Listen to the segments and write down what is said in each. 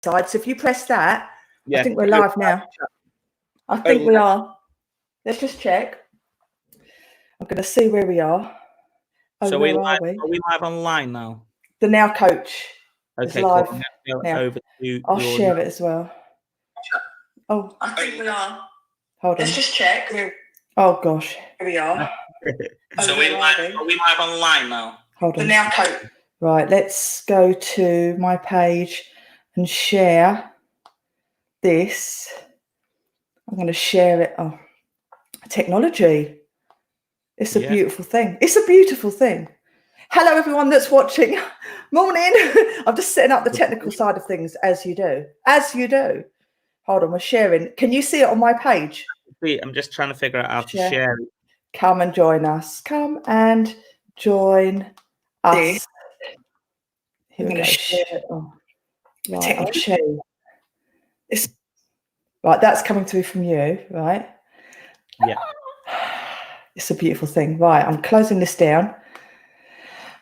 side. So if you press that, yeah, I think we're live now. I think we are. Let's just check. I'm going to see where we are. Oh, so where are we? we live online now? The Now Coach is live. Cool. Now. Over to I'll share it as well. Oh, I think we are. Hold on. Let's just check. Oh gosh. Here we are. So are we live online now? Hold on. The Now Coach. Right, let's go to my page and share this. I'm going to share it. Oh, technology. It's a beautiful thing. It's a beautiful thing. Hello, everyone that's watching. Morning. I'm just setting up the technical side of things as you do. As you do. Hold on, we're sharing. Can you see it on my page? I'm just trying to figure out how to share it. Come and join us. Come and join us. Here we go. Oh, right, I'll share. Right, that's coming through from you, right? Yeah. It's a beautiful thing. Right, I'm closing this down.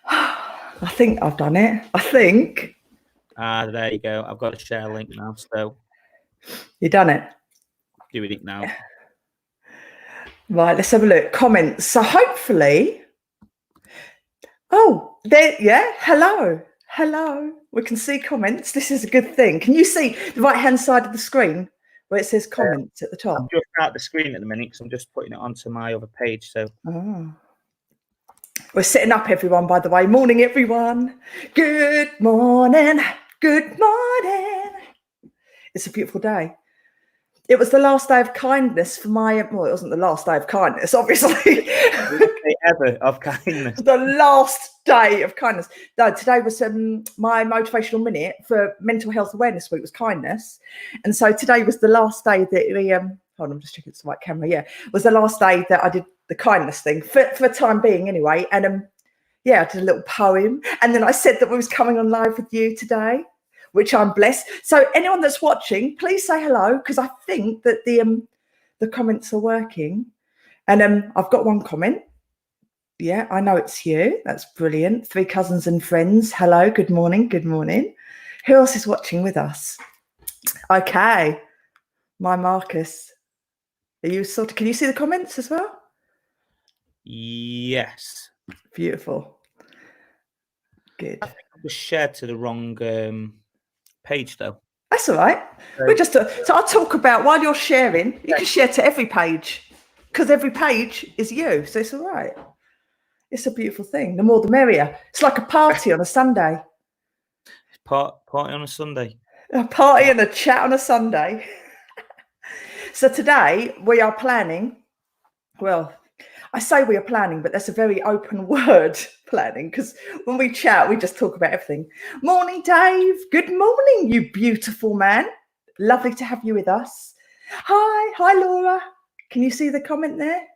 I think I've done it. I think. There you go. I've got a share link now. So you done it. Doing it now. Right, let's have a look. Comments. So hopefully. Oh, there. Yeah. Hello. Hello. We can see comments. This is a good thing. Can you see the right-hand side of the screen where it says comments at the top? I'm just out the screen at the minute because I'm just putting it onto my other page. So. Oh. We're setting up, everyone, by the way. Morning, everyone. Good morning. Good morning. It's a beautiful day. It was the last day of kindness for my... Well, it wasn't the last day of kindness, obviously. Ever of kindness. The last day of kindness. No, today was my motivational minute for Mental Health Awareness Week was kindness. And so today was the last day that we... hold on, I'm just checking it's the right camera. Yeah, it was the last day that I did the kindness thing for the time being anyway. And yeah, I did a little poem. And then I said that we was coming on live with you today, which I'm blessed. So anyone that's watching, please say hello, because I think that the comments are working. And I've got one comment. Yeah, I know it's you. That's brilliant. 3 cousins and friends. Hello, good morning, good morning. Who else is watching with us? Okay, my Marcus. Are you can you see the comments as well? Yes. Beautiful. Good. I think I was shared to the wrong page though. That's all right. We just so I'll talk about while you're sharing, you can share to every page because every page is you. So it's all right. It's a beautiful thing. The more the merrier. It's like a party on a Sunday. Party on a Sunday. A party and a chat on a Sunday. So today we are planning, well, I say we are planning, but that's a very open word, planning, because when we chat, we just talk about everything. Morning, Dave. Good morning, you beautiful man. Lovely to have you with us. Hi, Laura. Can you see the comment there?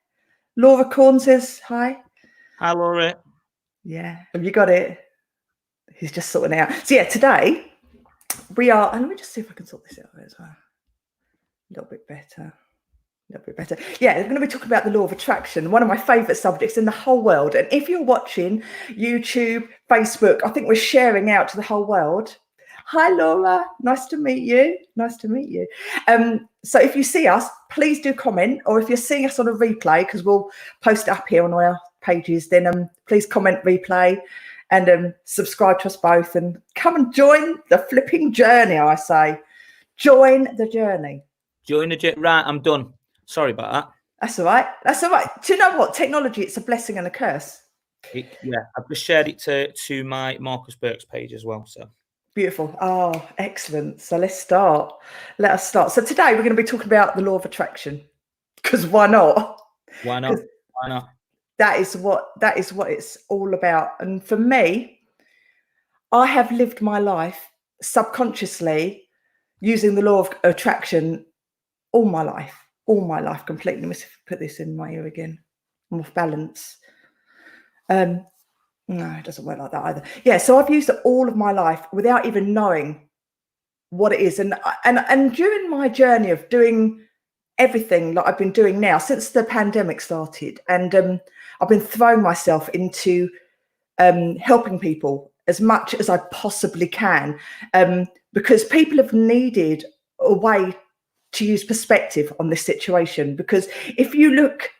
Laura Corn says hi. Hi, Laura. Yeah, have you got it? He's just sorting it out. So yeah, today we are, and let me just see if I can sort this out as well. A little bit better. Yeah, we're going to be talking about the law of attraction, one of my favourite subjects in the whole world. And if you're watching YouTube, Facebook, I think we're sharing out to the whole world. Hi, Laura. Nice to meet you. Nice to meet you. So if you see us, please do comment. Or if you're seeing us on a replay, because we'll post it up here on our pages, then please comment replay and subscribe to us both. And come and join the flipping journey, I say. Join the journey. Join the journey. Right, I'm done. Sorry about that. That's all right. That's all right. Do you know what? Technology, it's a blessing and a curse. Yeah, I've just shared it to my Marcus Birks page as well. So beautiful. Oh, excellent. So let's start. Let us start. So today we're going to be talking about the law of attraction. Because why not? Why not? Why not? That is what it's all about. And for me, I have lived my life subconsciously using the law of attraction all my life completely. Let me put this in my ear again. I'm off balance. No, it doesn't work like that either. Yeah, so I've used it all of my life without even knowing what it is. And during my journey of doing everything like I've been doing now since the pandemic started, and I've been throwing myself into helping people as much as I possibly can, because people have needed a way to use perspective on this situation. Because if you look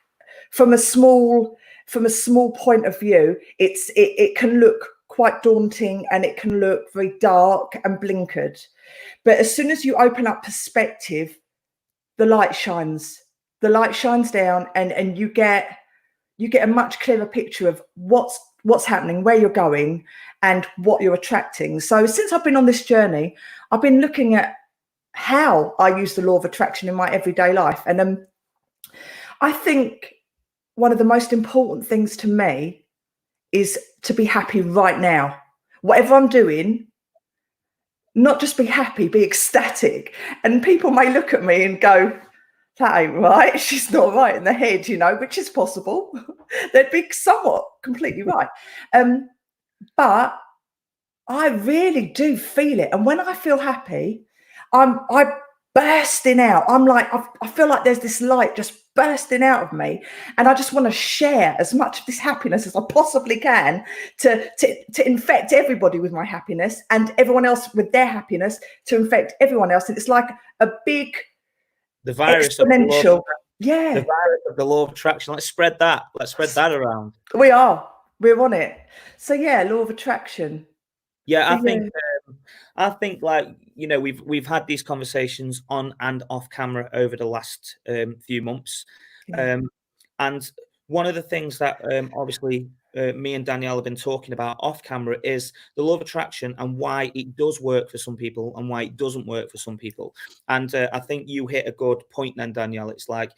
from a small point of view, it can look quite daunting, and it can look very dark and blinkered. But as soon as you open up perspective, the light shines down, and you get a much clearer picture of what's happening, where you're going, and what you're attracting. So since I've been on this journey, I've been looking at how I use the law of attraction in my everyday life. And I think one of the most important things to me is to be happy right now. Whatever I'm doing, not just be happy, be ecstatic. And people may look at me and go, that ain't right. She's not right in the head, which is possible. They'd be somewhat completely right. But I really do feel it. And when I feel happy, I'm bursting out. I'm like, I feel like there's this light just bursting out of me. And I just want to share as much of this happiness as I possibly can to infect everybody with my happiness, and everyone else with their happiness to infect everyone else. And it's like a big the virus exponential. The virus of the law of attraction. Let's spread that around. We're on it. So yeah, law of attraction. Yeah, I think like, we've had these conversations on and off camera over the last few months. Yeah. And one of the things that obviously me and Danielle have been talking about off camera is the law of attraction, and why it does work for some people and why it doesn't work for some people. And I think you hit a good point then, Danielle. It's like,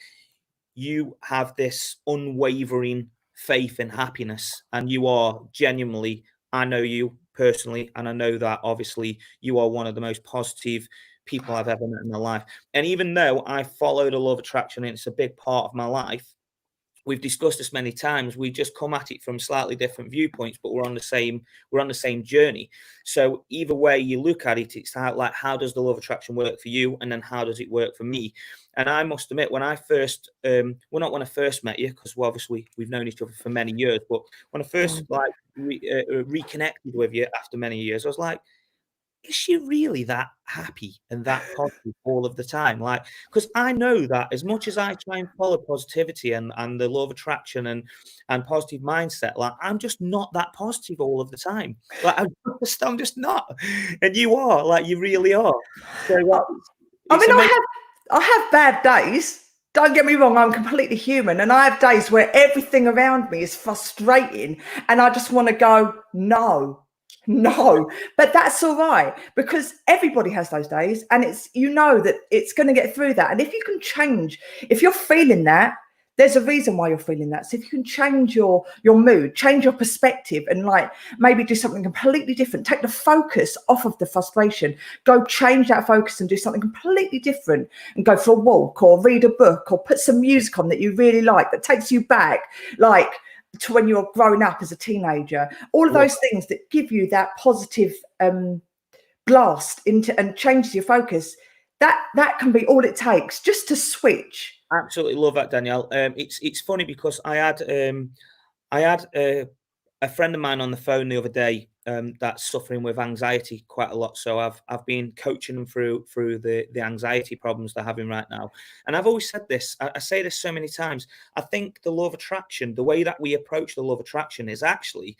you have this unwavering faith in happiness, and you are genuinely, I know you personally, and I know that obviously you are one of the most positive people I've ever met in my life. And even though I follow the law of attraction and it's a big part of my life, we've discussed this many times, we just come at it from slightly different viewpoints, but we're on the same journey. So either way you look at it, it's like, how does the law of attraction work for you, and then how does it work for me? And I must admit, when I first not when I first met you, because obviously we've known each other for many years, but when I first reconnected with you after many years, I was like, is she really that happy and that positive all of the time? Like, because I know that as much as I try and follow positivity and the law of attraction and positive mindset, like, I'm just not that positive all of the time. Like, I'm just not. And you are, like, you really are. So, I have bad days. Don't get me wrong, I'm completely human, and I have days where everything around me is frustrating and I just want to go, no, but that's all right, because everybody has those days, and it's, that it's going to get through that. And if you can change, if you're feeling that, there's a reason why you're feeling that. So if you can change your mood, change your perspective, and like maybe do something completely different, take the focus off of the frustration, go change that focus and do something completely different, and go for a walk or read a book or put some music on that you really like, that takes you back, like, to when you're growing up as a teenager. All of those things that give you that positive blast into and changes your focus. That can be all it takes, just to switch. Absolutely love that, Danielle. It's funny because I had a friend of mine on the phone the other day that's suffering with anxiety quite a lot. So I've been coaching them through the anxiety problems they're having right now. And I've always said this. I say this so many times. I think the law of attraction, the way that we approach the law of attraction, is actually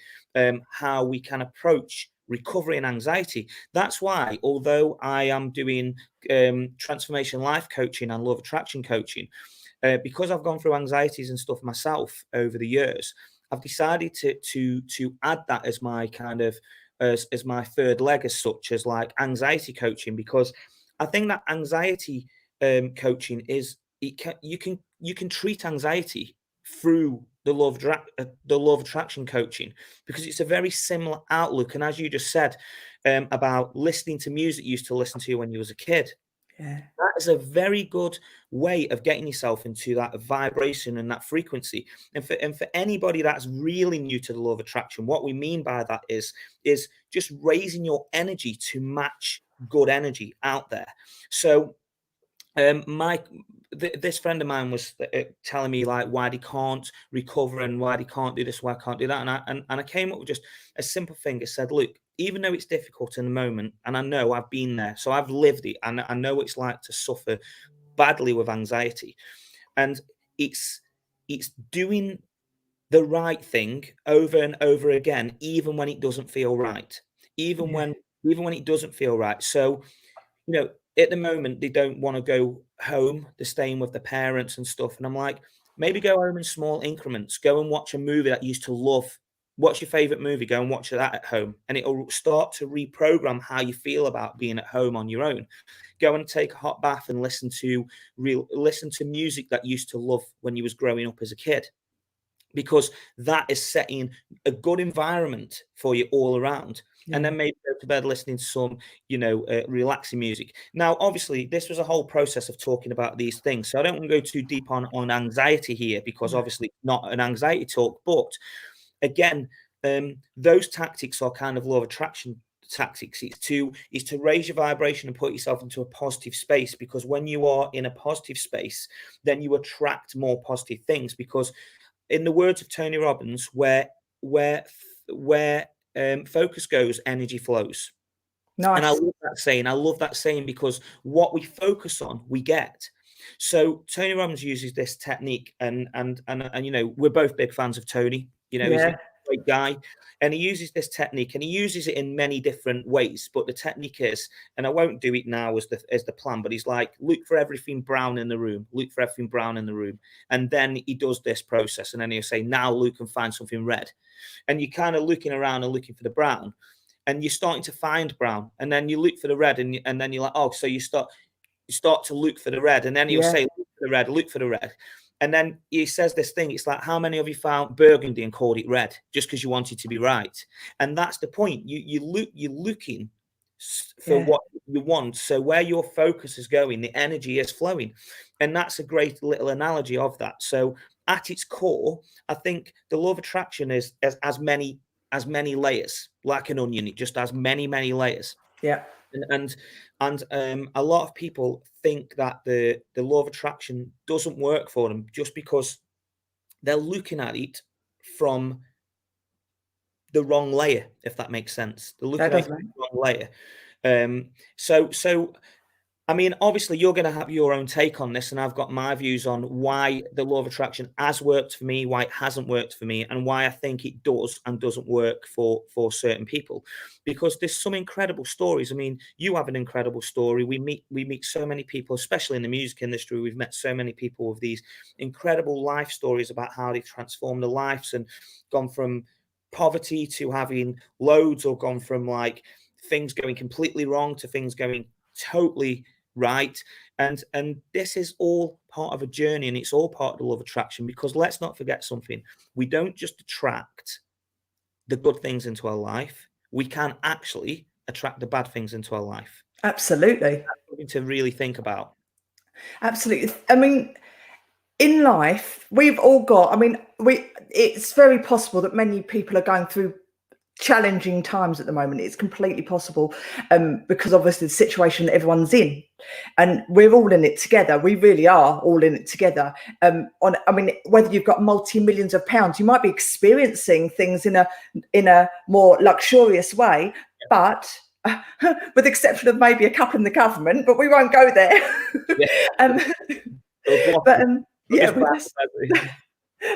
how we can approach recovery and anxiety. That's why, although I am doing transformation life coaching and law of attraction coaching, because I've gone through anxieties and stuff myself over the years, I've decided to add that as my kind of as my third leg, as such, as like anxiety coaching, because I think that anxiety coaching is, you can treat anxiety through the law of attraction coaching, because it's a very similar outlook. And as you just said about listening to music you used to listen to when you was a kid, yeah, that is a very good way of getting yourself into that vibration and that frequency. And for anybody that's really new to the law of attraction, what we mean by that is just raising your energy to match good energy out there. So this friend of mine was telling me like why they can't recover and why they can't do this, why I can't do that, and I came up with just a simple thing. I said, look, even though it's difficult in the moment, and I know I've been there, so I've lived it, and I know what it's like to suffer badly with anxiety, and it's doing the right thing over and over again, even when it doesn't feel right, even Yeah. when it doesn't feel right. So, at the moment, they don't want to go home. They're staying with their parents and stuff. And I'm like, maybe go home in small increments. Go and watch a movie that you used to love. What's your favorite movie? Go and watch that at home. And it'll start to reprogram how you feel about being at home on your own. Go and take a hot bath and listen to music that you used to love when you was growing up as a kid, because that is setting a good environment for you all around. And Yeah. then maybe go to bed listening to some, relaxing music. Now, obviously, this was a whole process of talking about these things, so I don't want to go too deep on anxiety here, because No. obviously it's not an anxiety talk. But again, those tactics are kind of law of attraction tactics. It's to raise your vibration and put yourself into a positive space, because when you are in a positive space, then you attract more positive things. Because in the words of Tony Robbins, where focus goes, energy flows. And I Nice. love that saying. I love that saying because what we focus on, we get. So Tony Robbins uses this technique, and we're both big fans of Tony. He's a Yeah. great guy, and he uses this technique, and he uses it in many different ways. But the technique is, and I won't do it now as the plan, but he's like, look for everything brown in the room, look for everything brown in the room, and then he does this process, and then he'll say, now look and find something red, and you're kind of looking around and looking for the brown, and you're starting to find brown, and then you look for the red, and then you're like, oh, so you start to look for the red, and then he'll Yeah. say, look for the red, look for the red. And then he says this thing, it's like, how many of you found burgundy and called it red just because you wanted to be right? And that's the point. You're looking for Yeah. what you want. So where your focus is going, the energy is flowing. And that's a great little analogy of that. So at its core, I think the law of attraction is as many layers, like an onion. It just has many layers. Yeah. And a lot of people think that the law of attraction doesn't work for them just because they're looking at it from the wrong layer, if that makes sense. They're That looking at it does, from mate. the wrong layer. So I mean, obviously, you're going to have your own take on this, and I've got my views on why the law of attraction has worked for me, why it hasn't worked for me, and why I think it does and doesn't work for certain people. Because there's some incredible stories. I mean, you have an incredible story. We meet so many people, especially in the music industry. We've met so many people with these incredible life stories about how they've transformed their lives and gone from poverty to having loads, or gone from like things going completely wrong to things going totally right. And this is all part of a journey, and it's all part of the law of attraction, because let's not forget something. We don't just attract the good things into our life, we can actually attract the bad things into our life. Absolutely. That's something to really think about. Absolutely. I mean, in life, we've all got, I mean, it's very possible that many people are going through challenging times at the moment. It's completely possible, because obviously the situation that everyone's in, and we're all in it together. We really are all in it together. I mean, whether you've got multi-millions of pounds, you might be experiencing things in a more luxurious way, but with the exception of maybe a couple in the government, but we won't go there. Yeah. um, but yeah,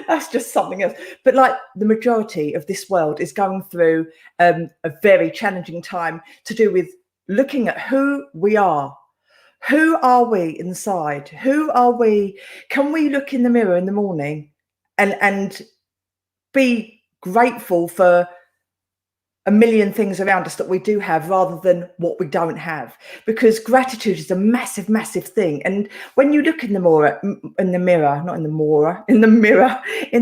that's just something else. But like the majority of this world is going through a very challenging time to do with looking at who we are. Who are we inside? Who are we? Can we look in the mirror in the morning and be grateful for a million things around us that we do have, rather than what we don't have? Because gratitude is a massive, massive thing. And when you look in the mirror in the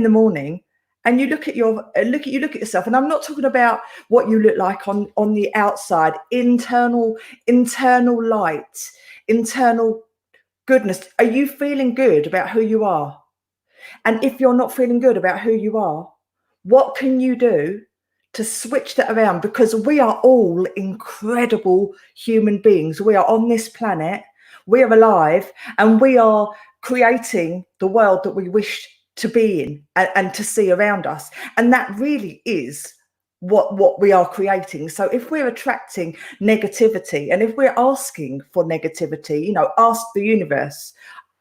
morning, and you look at yourself, and I'm not talking about what you look like on the outside, internal light, internal goodness. Are you feeling good about who you are? And if you're not feeling good about who you are, what can you do to switch that around? Because we are all incredible human beings. We are on this planet, we are alive, and we are creating the world that we wish to be in and to see around us. And that really is what we are creating. So if we're attracting negativity, and if we're asking for negativity, you know, ask the universe.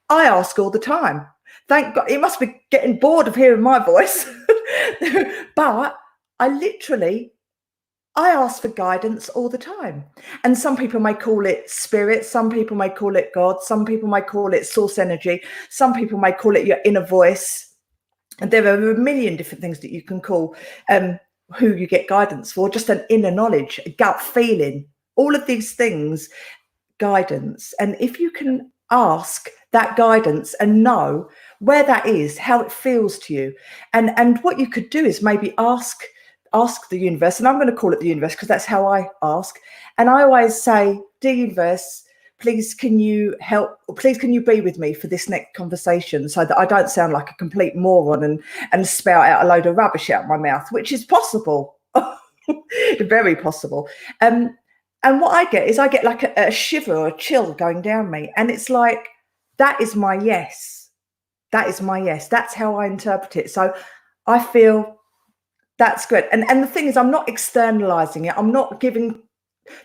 I ask all the time. Thank God. It must be getting bored of hearing my voice. But I ask for guidance all the time. And some people may call it spirit, some people may call it God, some people may call it source energy, some people may call it your inner voice. And there are a million different things that you can call who you get guidance for, just an inner knowledge, a gut feeling, all of these things, guidance. And if you can ask that guidance and know where that is, how it feels to you, and what you could do is maybe ask the universe, and I'm going to call it the universe because that's how I ask. And I always say, dear universe, please can you help, please can you be with me for this next conversation so that I don't sound like a complete moron and spout out a load of rubbish out of my mouth, which is possible. Very possible. And what I get is I get like a shiver or a chill going down me, and it's like, that is my yes. That is my yes. That's how I interpret it. So I feel that's good. And the thing is, I'm not externalizing it. I'm not giving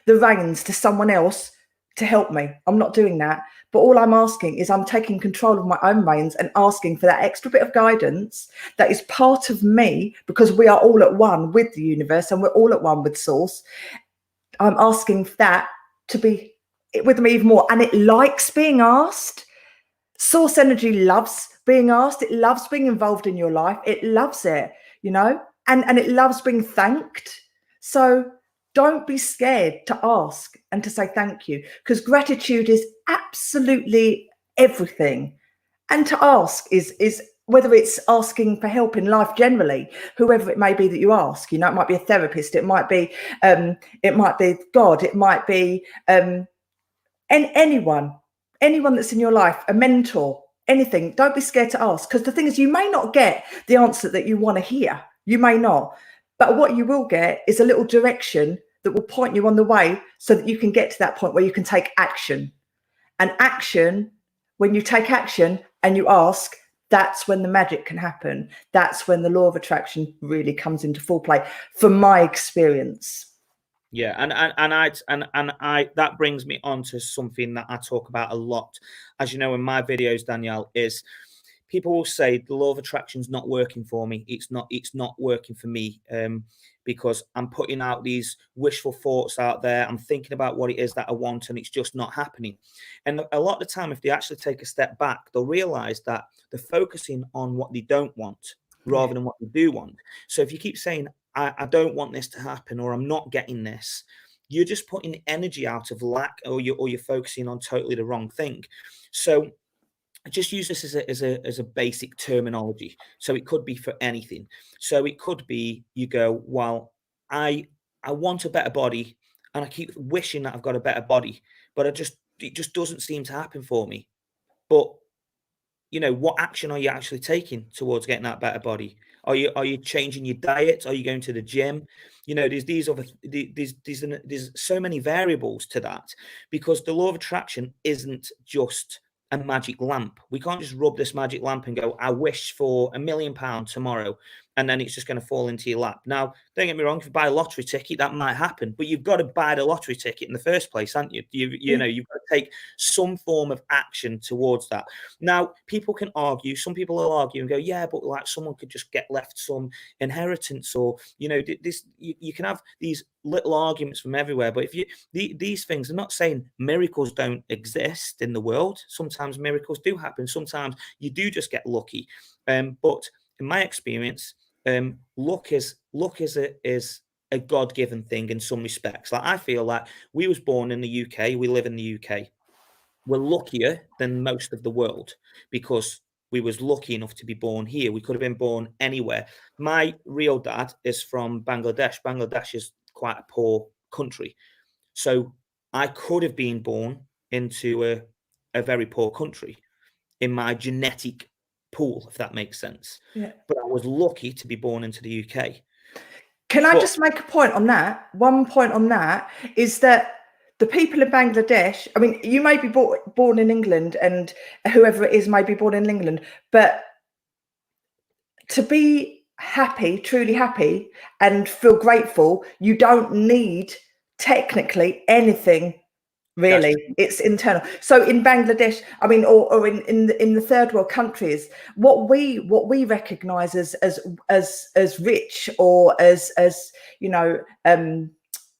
the reins to someone else to help me. I'm not doing that. But all I'm asking is I'm taking control of my own reins and asking for that extra bit of guidance that is part of me, because we are all at one with the universe and we're all at one with source. I'm asking for that to be with me even more. And it likes being asked. Source energy loves being asked. It loves being involved in your life. It loves it, you know, and it loves being thanked. So don't be scared to ask and to say thank you, because gratitude is absolutely everything. And to ask is whether it's asking for help in life generally, whoever it may be that you ask, you know, it might be a therapist, it might be God, it might be anyone that's in your life, a mentor, anything. Don't be scared to ask, because the thing is, you may not get the answer that you want to hear. You may not. But what you will get is a little direction that will point you on the way so that you can get to that point where you can take action. And action, when you take action and you ask, that's when the magic can happen. That's when the law of attraction really comes into full play, from my experience. Yeah, and I that brings me on to something that I talk about a lot, as you know, in my videos, Danielle, is people will say the law of attraction is not working for me. It's not working for me because I'm putting out these wishful thoughts out there. I'm thinking about what it is that I want, and it's just not happening. And a lot of the time, if they actually take a step back, they'll realize that they're focusing on what they don't want rather than what they do want. So if you keep saying, I don't want this to happen, or I'm not getting this, you're just putting energy out of lack, or you're focusing on totally the wrong thing. So I just use this as a basic terminology. So it could be for anything. So it could be, you go, well, I want a better body, and I keep wishing that I've got a better body, but it just doesn't seem to happen for me. But you know, what action are you actually taking towards getting that better body? Are you changing your diet? Are you going to the gym? You know, there's so many variables to that, because the law of attraction isn't just a magic lamp. We can't just rub this magic lamp and go, I wish for £1 million tomorrow, and then it's just going to fall into your lap. Now, don't get me wrong, if you buy a lottery ticket, that might happen, but you've got to buy the lottery ticket in the first place, haven't you? You know, you've got to take some form of action towards that. Now, people can argue, some people will argue and go, yeah, but like someone could just get left some inheritance, or, you know, you can have these little arguments from everywhere. But if these things, I'm not saying miracles don't exist in the world. Sometimes miracles do happen. Sometimes you do just get lucky. But in my experience, luck is a God-given thing in some respects. Like, I feel like we was born in the UK, we live in the UK. We're luckier than most of the world because we was lucky enough to be born here. We could have been born anywhere. My real dad is from Bangladesh. Bangladesh is quite a poor country. So I could have been born into a very poor country in my genetic pool, if that makes sense. Yeah. But I was lucky to be born into the UK. Can I just make a point on that? One point on that is that the people in Bangladesh, I mean, you may be born in England, and whoever it is may be born in England, but to happy, truly happy, and feel grateful, you don't need technically anything. Really, it's internal. So in Bangladesh, I mean, or in the third world countries, what we recognise as rich, or as you know,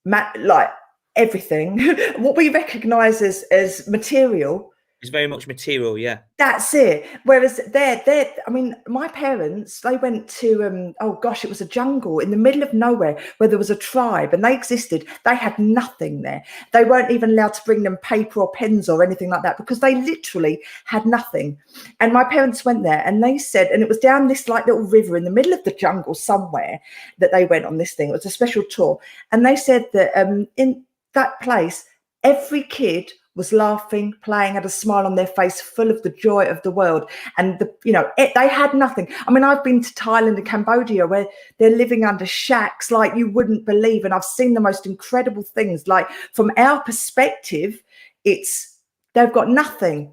like everything, what we recognise as material. It's very much material, yeah. That's it. Whereas they're, I mean, my parents, they went to, oh gosh, it was a jungle in the middle of nowhere where there was a tribe and they existed. They had nothing there. They weren't even allowed to bring them paper or pens or anything like that because they literally had nothing. And my parents went there and they said, and it was down this like little river in the middle of the jungle somewhere that they went on this thing. It was a special tour. And they said that in that place, every kid was laughing, playing, had a smile on their face, full of the joy of the world. And they had nothing. I mean, I've been to Thailand and Cambodia where they're living under shacks like you wouldn't believe. And I've seen the most incredible things. Like from our perspective, they've got nothing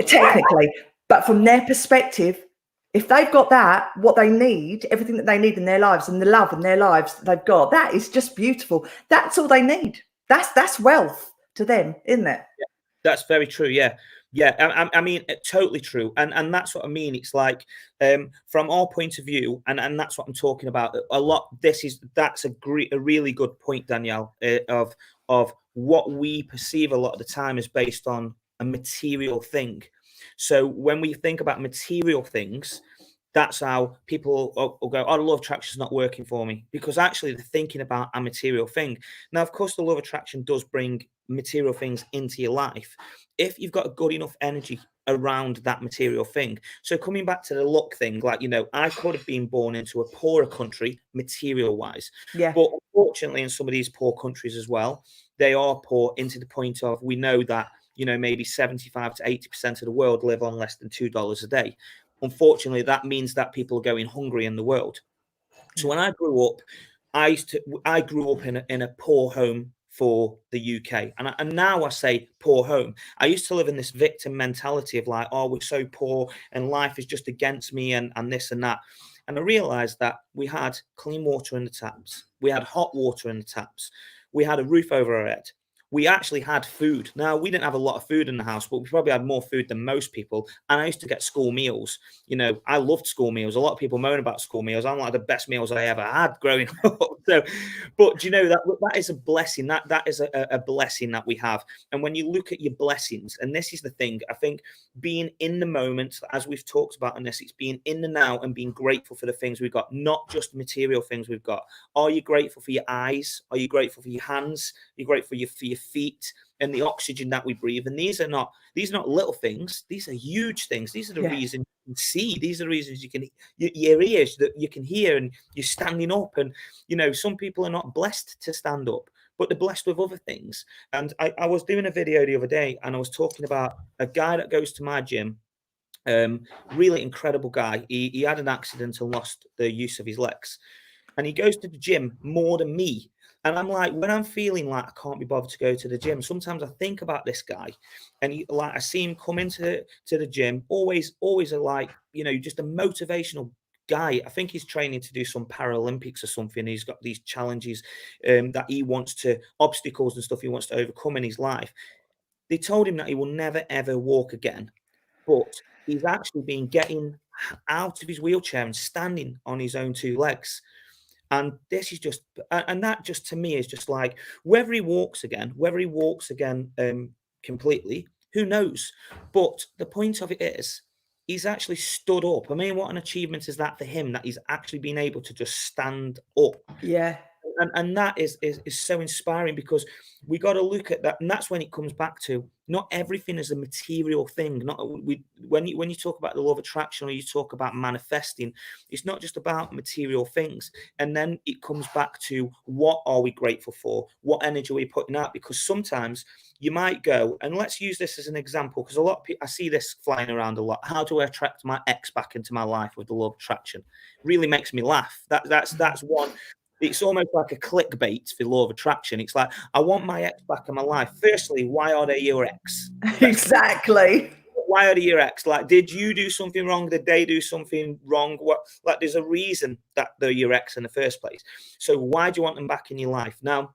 technically, but from their perspective, if they've got that, what they need, everything that they need in their lives and the love in their lives that they've got, that is just beautiful. That's all they need. That's wealth to them, isn't it? Yeah, that's very true. Yeah. I mean, totally true. And that's what I mean. It's like, from our point of view, and that's what I'm talking about a lot. That's a really good point, Danielle, of what we perceive a lot of the time is based on a material thing. So when we think about material things, that's how people will go, oh, the law of attraction is not working for me, because actually they're thinking about a material thing. Now, of course, the law of attraction does bring material things into your life if you've got a good enough energy around that material thing. So coming back to the luck thing, like, I could have been born into a poorer country material wise. Yeah. But unfortunately, in some of these poor countries as well, they are poor into the point of, we know that, maybe 75 to 80% of the world live on less than $2 a day. Unfortunately, that means that people are going hungry in the world. So when I grew up, I grew up in a poor home for the UK. And now I say poor home. I used to live in this victim mentality of like, oh, we're so poor and life is just against me and this and that. And I realized that we had clean water in the taps. We had hot water in the taps. We had a roof over our head. We actually had food. Now, we didn't have a lot of food in the house, but we probably had more food than most people. And I used to get school meals. I loved school meals. A lot of people moan about school meals. I'm like the best meals I ever had growing up. But that is a blessing. That is a blessing that we have. And when you look at your blessings, and this is the thing, I think being in the moment, as we've talked about in this, it's being in the now and being grateful for the things we've got, not just material things we've got. Are you grateful for your eyes? Are you grateful for your hands? Are you grateful for your feet and the oxygen that we breathe? And these are not little things. These are huge things. These are the reasons you can see. These are the reasons you can, your ears that you can hear, and you're standing up. And some people are not blessed to stand up, but they're blessed with other things. And I was doing a video the other day, and I was talking about a guy that goes to my gym. Really incredible guy. He had an accident and lost the use of his legs, and he goes to the gym more than me. And I'm like, when I'm feeling like I can't be bothered to go to the gym, sometimes I think about this guy, and I see him come into the gym, always like, just a motivational guy. I think he's training to do some Paralympics or something. He's got these challenges that he wants to, obstacles and stuff he wants to overcome in his life. They told him that he will never, ever walk again, but he's actually been getting out of his wheelchair and standing on his own two legs. And this is just, and that just to me is just like, whether he walks again completely, who knows? But the point of it is, he's actually stood up. I mean, what an achievement is that for him, that he's actually been able to just stand up. Yeah. And that is so inspiring, because we got to look at that. And that's when it comes back to, not everything is a material thing. When you talk about the law of attraction, or you talk about manifesting, it's not just about material things. And then it comes back to, what are we grateful for? What energy are we putting out? Because sometimes you might go, and let's use this as an example, because a lot of people, I see this flying around a lot. How do I attract my ex back into my life with the law of attraction? Really makes me laugh. That's one. It's almost like a clickbait for law of attraction. It's like, I want my ex back in my life. Firstly, why are they your ex? Exactly. why are your ex? Like, did you do something wrong? Did they do something wrong? What, like, there's a reason that they're your ex in the first place. So why do you want them back in your life? Now,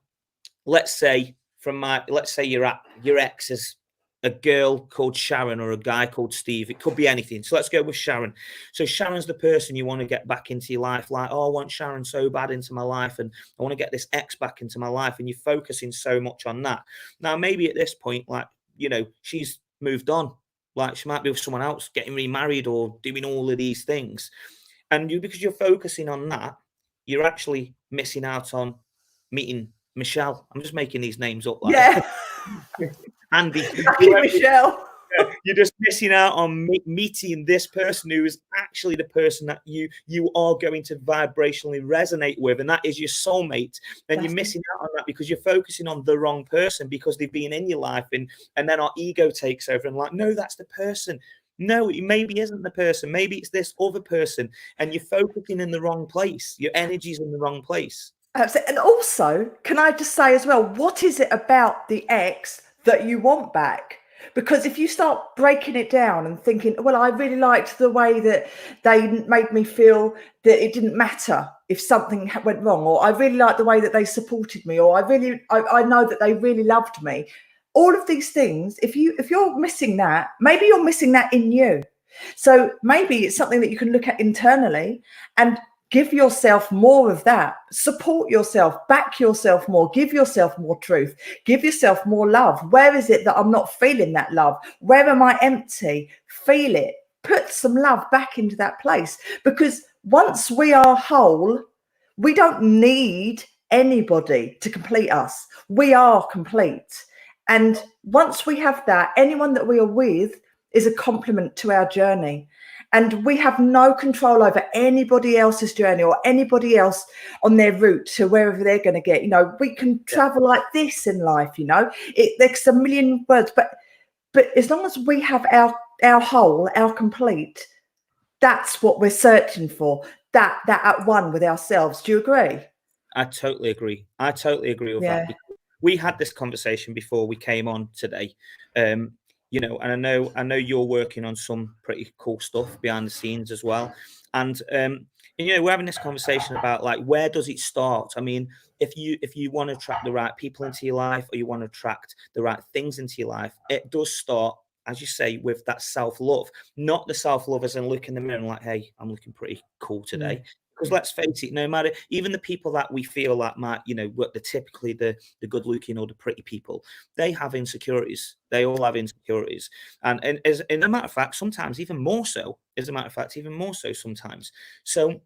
let's say your ex is a girl called Sharon or a guy called Steve. It could be anything. So let's go with Sharon. So Sharon's the person you want to get back into your life. Like, oh, I want Sharon so bad into my life, and I want to get this ex back into my life. And you're focusing so much on that. Now, maybe at this point, like, you know, she's moved on. Like, she might be with someone else, getting remarried or doing all of these things. And you, because you're focusing on that, you're actually missing out on meeting Michelle. I'm just making these names up. Like, Yeah. Andy. Michelle. You're just missing out on meeting this person who is actually the person that you are going to vibrationally resonate with, and that is your soulmate. And you're missing out on that because you're focusing on the wrong person, because they've been in your life, and then our ego takes over and like, no, that's the person. No, it maybe isn't the person. Maybe it's this other person, and you're focusing in the wrong place. Your energy's in the wrong place. And also, can I just say as well, what is it about the ex that you want back? Because if you start breaking it down and thinking, well, I really liked the way that they made me feel that it didn't matter if something went wrong, or I really liked the way that they supported me, or I know that they really loved me. All of these things, if you're missing that, maybe you're missing that in you. So maybe it's something that you can look at internally and give yourself more of that. Support yourself, back yourself more, give yourself more truth, give yourself more love. Where is it that I'm not feeling that love? Where am I empty? Feel it. Put some love back into that place, because once we are whole, we don't need anybody to complete us. We are complete. And once we have that, anyone that we are with is a complement to our journey. And we have no control over anybody else's journey or anybody else on their route to wherever they're going to get. You know, we can travel like this in life, you know, there's a million words, but as long as we have our whole, our complete, that's what we're searching for, that at one with ourselves. Do you agree? I totally agree. I totally agree with that. We had this conversation before we came on today. You know, and I know you're working on some pretty cool stuff behind the scenes as well. And you know, we're having this conversation about, like, where does it start? I mean, if you want to attract the right people into your life, or you want to attract the right things into your life, it does start, as you say, with that self-love. Not the self-love as in look in the mirror and like, hey, I'm looking pretty cool today. Because let's face it, no matter, even the people that we feel like might, you know, what the typically the good looking or the pretty people, they have insecurities. They all have insecurities. And as a matter of fact, sometimes even more so, even more so sometimes. So,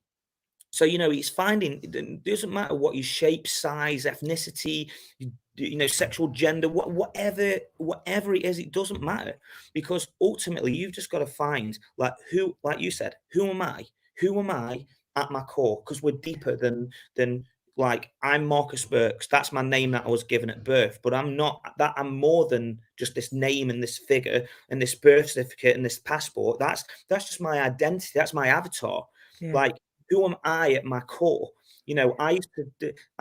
you know, it's finding, it doesn't matter what your shape, size, ethnicity, you know, sexual gender, whatever it is, it doesn't matter, because ultimately you've just got to find, like, who, like you said, who am I at my core? Because we're deeper than like, I'm Marcus Birks. That's my name that I was given at birth, but I'm not that. I'm more than just this name and this figure and this birth certificate and this passport. That's just my identity. That's my avatar. Like, who am I at my core? You know, I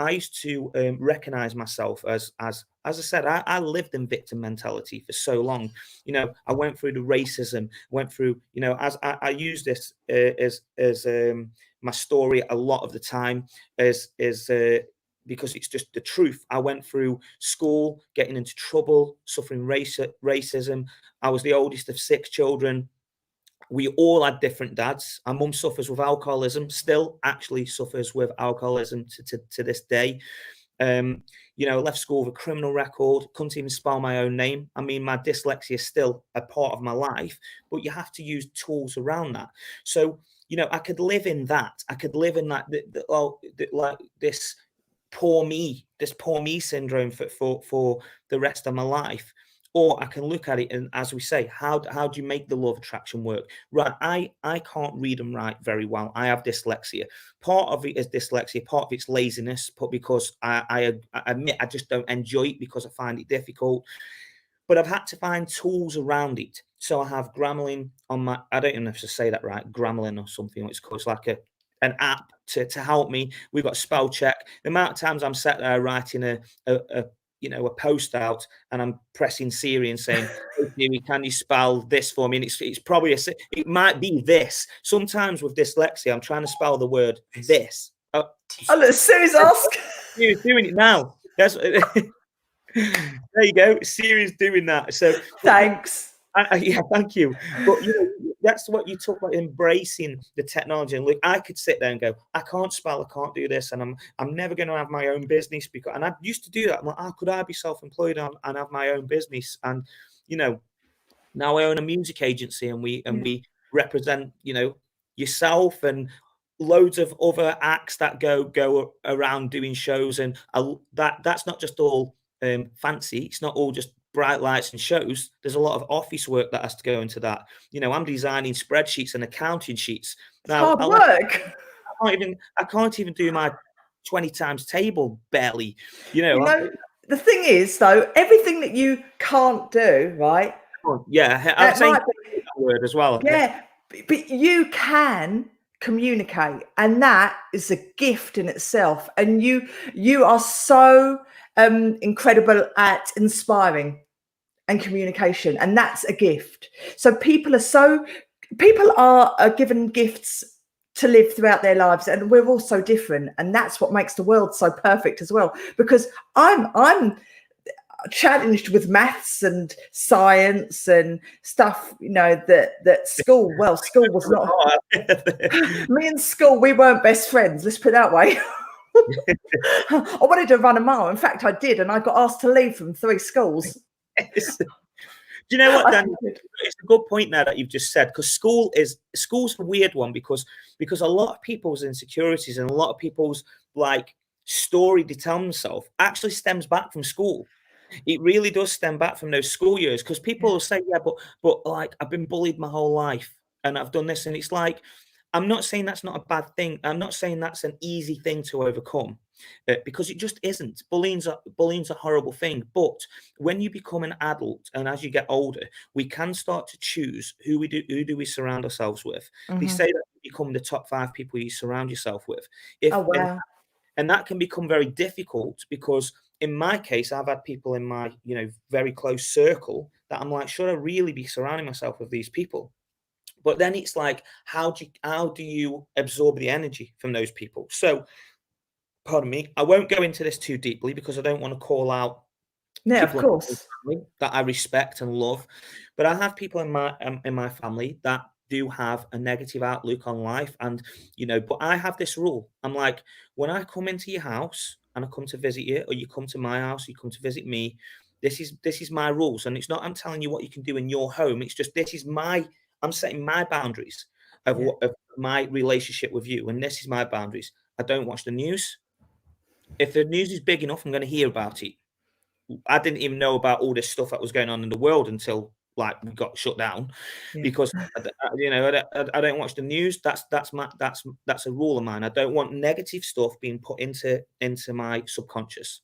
used to recognize myself as I said, I lived in victim mentality for so long. You know, I went through the racism, went through, you know, as I use this as my story a lot of the time, because it's just the truth. I went through school, getting into trouble, suffering racism. I was the oldest of 6 children. We all had different dads. Our mum suffers with alcoholism, still actually suffers with alcoholism to this day. You know, left school with a criminal record, couldn't even spell my own name. I mean, my dyslexia is still a part of my life, but you have to use tools around that. So, you know, I could live in that. I could live in that, like this poor me syndrome for the rest of my life. Or I can look at it and, as we say, how do you make the law of attraction work? Right, I can't read and write very well. I have dyslexia. Part of it is dyslexia, part of it's laziness, but because I admit I just don't enjoy it because I find it difficult. But I've had to find tools around it. So I have Grammarly on my, I don't even know if to say that right, Grammarly or something. It's called, it's like an app to help me. We've got spell check. The amount of times I'm sat there writing a post out and I'm pressing Siri and saying, hey, Siri, can you spell this for me? And it's probably it might be this. Sometimes with dyslexia, I'm trying to spell the word this. Oh, look, Siri's ask. Siri's doing it now. That's there you go. Siri's doing that. So thanks. Yeah, thank you. But that's what you talk about, embracing the technology. And look, I could sit there and go, I can't spell, I can't do this, and I'm never going to have my own business because. And I used to do that. I'm like, could I be self-employed and have my own business? And now I own a music agency, and we represent yourself and loads of other acts that go around doing shows, and that's not just all fancy. It's not all just bright lights and shows. There's a lot of office work that has to go into that. I'm designing spreadsheets and accounting sheets. Now, hard work. I can't even do my 20 times table barely. The thing is, though, everything that you can't do, right? Yeah, I'm saying that word as well. Yeah, but you can communicate, and that is a gift in itself. And you are so incredible at inspiring and communication, and that's a gift. So people are given gifts to live throughout their lives, and we're all so different, and that's what makes the world so perfect as well. Because I'm challenged with maths and science and stuff, that school was not. Me and school, we weren't best friends, let's put it that way. I wanted to run a mile. In fact, I did, and I got asked to leave from 3 schools. Do you know what, Dan? It's a good point now that you've just said, because school's a weird one because a lot of people's insecurities and a lot of people's story they tell themselves actually stems back from school. It really does stem back from those school years, because people will say, yeah, but I've been bullied my whole life and I've done this, and it's like, I'm not saying that's not a bad thing. I'm not saying that's an easy thing to overcome, because it just isn't. Bullying's a horrible thing. But when you become an adult and as you get older, we can start to choose who do we surround ourselves with. Mm-hmm. They say that you become the top 5 people you surround yourself with. Oh, wow. And that can become very difficult, because in my case, I've had people in my very close circle that I'm like, should I really be surrounding myself with these people? But then it's like, how do you absorb the energy from those people? So, pardon me, I won't go into this too deeply because I don't want to call out of course, that I respect and love. But I have people in my family that do have a negative outlook on life, and but I have this rule. I'm like, when I come into your house and I come to visit you, or you come to my house, you come to visit me, this is my rules. And it's not I'm telling you what you can do in your home. It's just I'm setting my boundaries of my relationship with you, and this is my boundaries. I don't watch the news. If the news is big enough, I'm going to hear about it. I didn't even know about all this stuff that was going on in the world until we got shut down, because I don't watch the news. That's a rule of mine. I don't want negative stuff being put into my subconscious.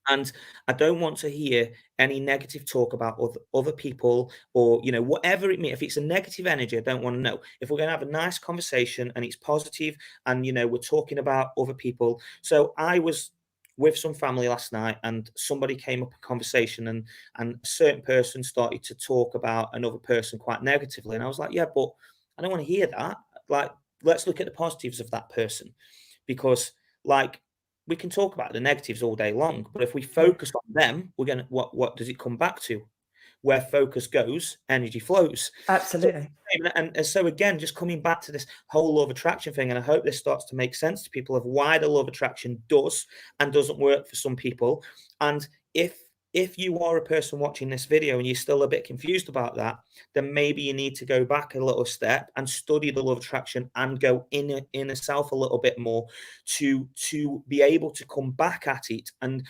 And I don't want to hear any negative talk about other people, or whatever it may. If it's a negative energy, I don't want to know. If we're going to have a nice conversation and it's positive, and we're talking about other people. So I was with some family last night, and somebody came up in conversation, and a certain person started to talk about another person quite negatively, and I was like, yeah, but I don't want to hear that. Let's look at the positives of that person, because we can talk about the negatives all day long, but if we focus on them, we're gonna what does it come back to? Where focus goes, energy flows. Absolutely. And so again, just coming back to this whole law of attraction thing, and I hope this starts to make sense to people of why the law of attraction does and doesn't work for some people. And if you are a person watching this video and you're still a bit confused about that, then maybe you need to go back a little step and study the law of attraction and go in yourself a little bit more to be able to come back at it and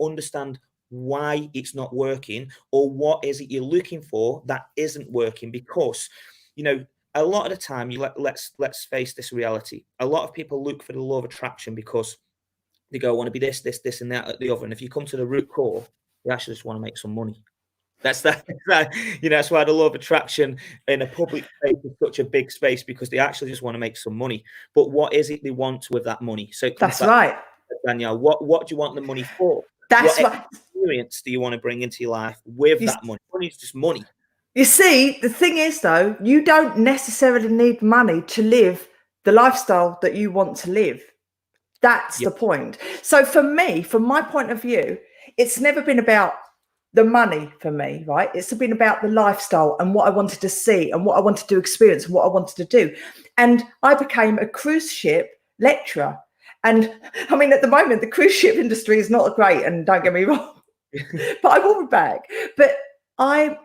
understand why it's not working, or what is it you're looking for that isn't working. Because a lot of the time, let's face this reality, a lot of people look for the law of attraction because they go, I want to be this and that, the other. And if you come to the root core, they actually just want to make some money. That's that's why the law of attraction in a public space is such a big space, because they actually just want to make some money. But what is it they want with that money? So that's right, Danielle. What do you want the money for? That's right. experience do you want to bring into your life with that money? Money is just money. You see, the thing is, though, you don't necessarily need money to live the lifestyle that you want to live. That's the point. So for me, from my point of view, it's never been about the money for me, right? It's been about the lifestyle and what I wanted to see and what I wanted to experience and what I wanted to do. And I became a cruise ship lecturer. And I mean, at the moment, the cruise ship industry is not great, and don't get me wrong, but I will be back. But I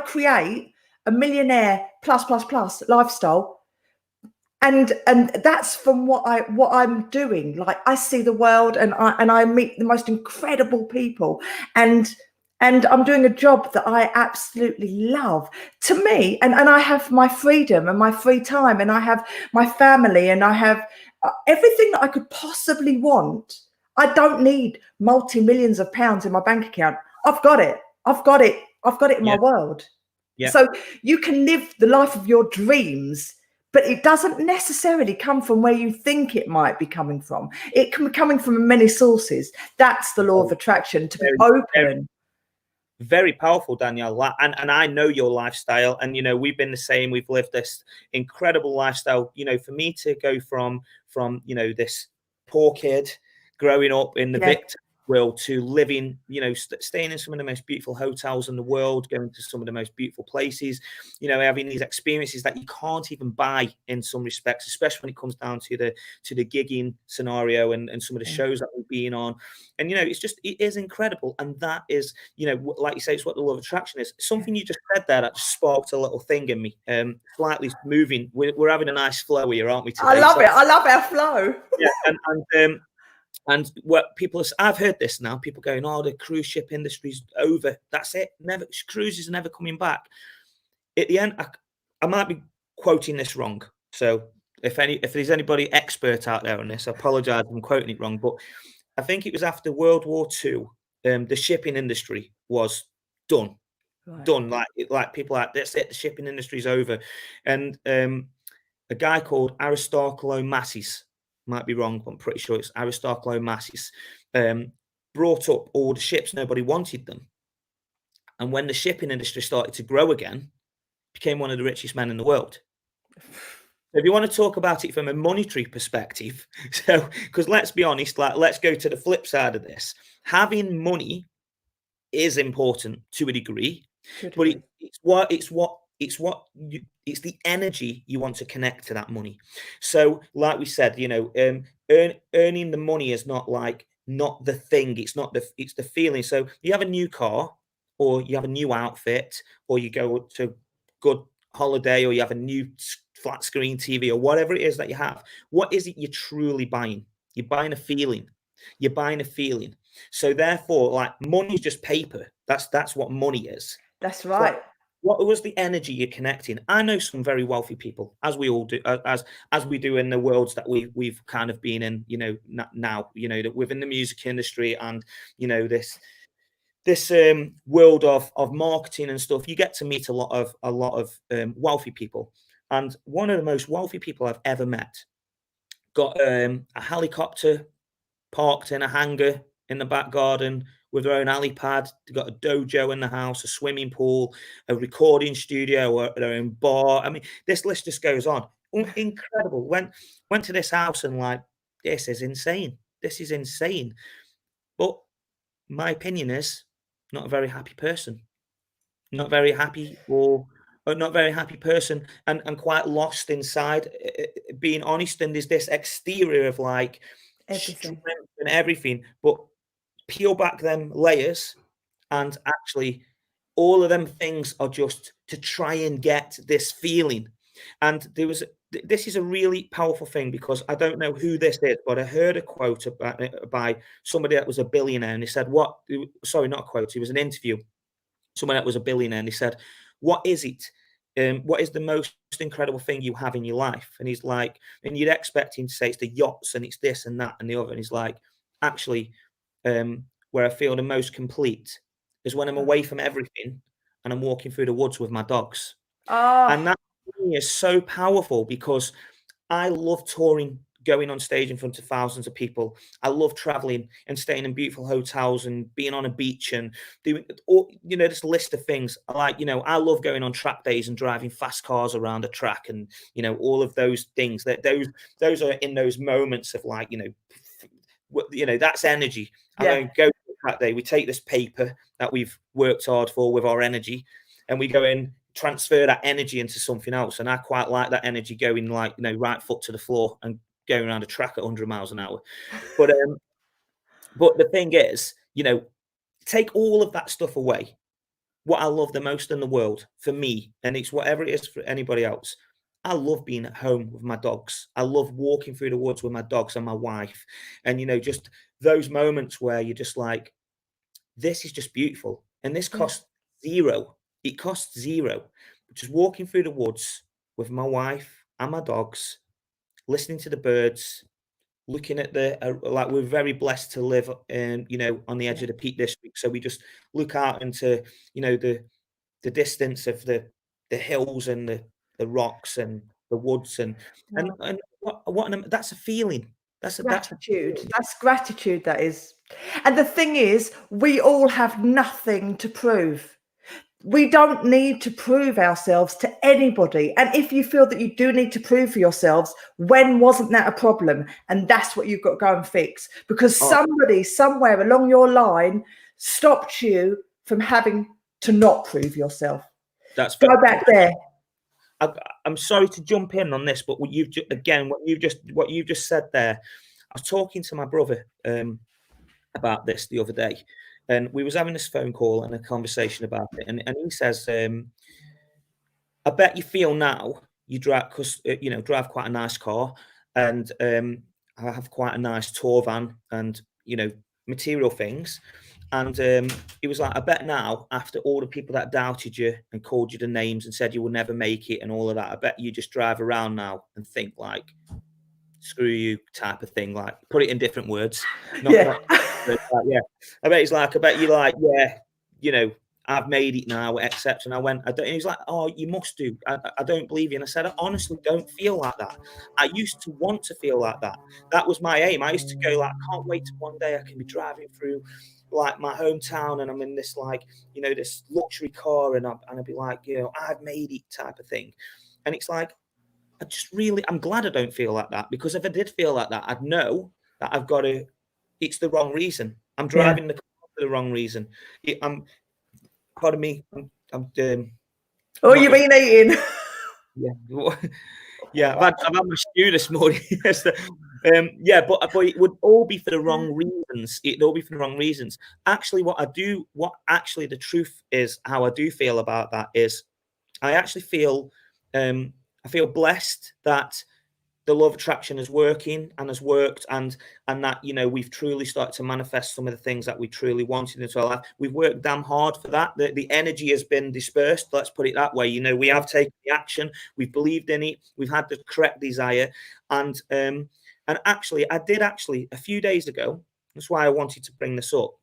create a millionaire plus lifestyle, and that's from what I'm doing. Like, I see the world, and I meet the most incredible people, and I'm doing a job that I absolutely love. To me, and I have my freedom and my free time, and I have my family, and I have everything that I could possibly want. I don't need multi-millions of pounds in my bank account. I've got it in my world. So you can live the life of your dreams, but it doesn't necessarily come from where you think it might be coming from. It can be coming from many sources. That's the law of attraction, to be open. Very powerful, Danielle. And I know your lifestyle, and, you know, we've been the same. We've lived this incredible lifestyle. You know, for me to go from, you know, this poor kid growing up in the victim world to living, you know, staying in some of the most beautiful hotels in the world, going to some of the most beautiful places, you know, having these experiences that you can't even buy in some respects, especially when it comes down to the gigging scenario and some of the shows that we've been on. And, you know, it is incredible. And that is, you know, like you say, it's what the law of attraction is. Something you just said there that just sparked a little thing in me, slightly moving. We're having a nice flow here, aren't we, today? I love it. I love our flow. Yeah, and what people, I've heard this now, people going, oh, the cruise ship industry's over. That's it. Never, cruises are never coming back. At the end, I might be quoting this wrong. So if there's anybody expert out there on this, I apologize if I'm quoting it wrong. But I think it was after World War II, the shipping industry was done. Right. Done. Like people like, that's it, the shipping industry's over. And a guy called Aristarchus Onassis, might be wrong, but I'm pretty sure it's Aristarchus Onassis, brought up all the ships. Nobody wanted them. And when the shipping industry started to grow again, became one of the richest men in the world. If you want to talk about it from a monetary perspective, so, because let's be honest, like, let's go to the flip side of this. Having money is important to a degree, but it's the energy you want to connect to that money. So, like we said, you know, earning the money is not the thing. It's the feeling. So you have a new car, or you have a new outfit, or you go to good holiday, or you have a new flat screen TV, or whatever it is that you have. What is it you're truly buying? You're buying a feeling. You're buying a feeling. So therefore, like, money is just paper. That's what money is. That's right. So what was the energy you're connecting? I know some very wealthy people, as we all do, as we do in the worlds that we've kind of been in, you know, now, you know, that within the music industry, and, you know, this world of marketing and stuff. You get to meet a lot of wealthy people. And one of the most wealthy people I've ever met got a helicopter parked in a hangar in the back garden with their own helipad. They've got a dojo in the house, a swimming pool, a recording studio, their own bar. I mean, this list just goes on. Incredible. Went to this house and, like, this is insane. This is insane. But my opinion is, not a very happy person. Not very happy, or not very happy person, and quite lost inside, being honest. And there's this exterior of, like, strength and everything, but peel back them layers, and actually all of them things are just to try and get this feeling. And this is a really powerful thing, because I don't know who this is, but I heard a quote by somebody that was a billionaire, and he said, sorry, not a quote, it was an interview. Someone that was a billionaire, and he said, what is it? What is the most incredible thing you have in your life? And he's like, and you'd expect him to say it's the yachts and it's this and that and the other. And he's like, actually, where I feel the most complete is when I'm away from everything and I'm walking through the woods with my dogs. And that is so powerful, because I love touring, going on stage in front of thousands of people. I love traveling and staying in beautiful hotels and being on a beach and doing all, this list of things. I love going on track days and driving fast cars around a track and, all of those things that those are in those moments of like, that's energy. Yeah. I go to that day. We take this paper that we've worked hard for with our energy, and we go in, transfer that energy into something else. And I quite like that energy going like, right foot to the floor and going around a track at 100 miles an hour. But the thing is, take all of that stuff away. What I love the most in the world for me, and it's whatever it is for anybody else, I love being at home with my dogs. I love walking through the woods with my dogs and my wife. And, just those moments where you're just like, this is just beautiful. And this costs zero. It costs zero. Just walking through the woods with my wife and my dogs, listening to the birds, looking at like we're very blessed to live on the edge of the Peak District. So we just look out into, the distance of the hills and the rocks and the woods and that's a feeling. That's gratitude. That's gratitude. That is. And the thing is, we all have nothing to prove. We don't need to prove ourselves to anybody. And if you feel that you do need to prove for yourselves, when wasn't that a problem? And that's what you've got to go and fix, because somebody somewhere along your line stopped you from having to not prove yourself. Go back there. I'm sorry to jump in on this, but what you've just said there, I was talking to my brother about this the other day, and we was having this phone call and a conversation about it, and he says, I bet you feel now you drive, because drive quite a nice car, and I have quite a nice tour van and material things. And he was like, I bet now, after all the people that doubted you and called you the names and said you will never make it and all of that, I bet you just drive around now and think like, screw you type of thing, like put it in different words. Yeah. I bet he's like, I bet you like, yeah, I've made it now, except. And I went, and he's like, oh, you must do. I don't believe you. And I said, I honestly don't feel like that. I used to want to feel like that. That was my aim. I used to go like, I can't wait till one day I can be driving through like my hometown and I'm in this like, this luxury car and I'd be like, I've made it type of thing. And it's like, I'm glad I don't feel like that, because if I did feel like that, I'd know that it's the wrong reason. I'm driving the car for the wrong reason. Pardon me. Oh, you've been eating. Yeah. I've had my stew this morning. But it would all be for the wrong reasons. It'd all be for the wrong reasons. Actually, the truth is, how I do feel about that is, I actually feel, I feel blessed that the law of attraction is working and has worked, and that we've truly started to manifest some of the things that we truly wanted into our life. We've worked damn hard for that. The energy has been dispersed, let's put it that way. We have taken the action, we've believed in it, we've had the correct desire, and actually a few days ago, that's why I wanted to bring this up,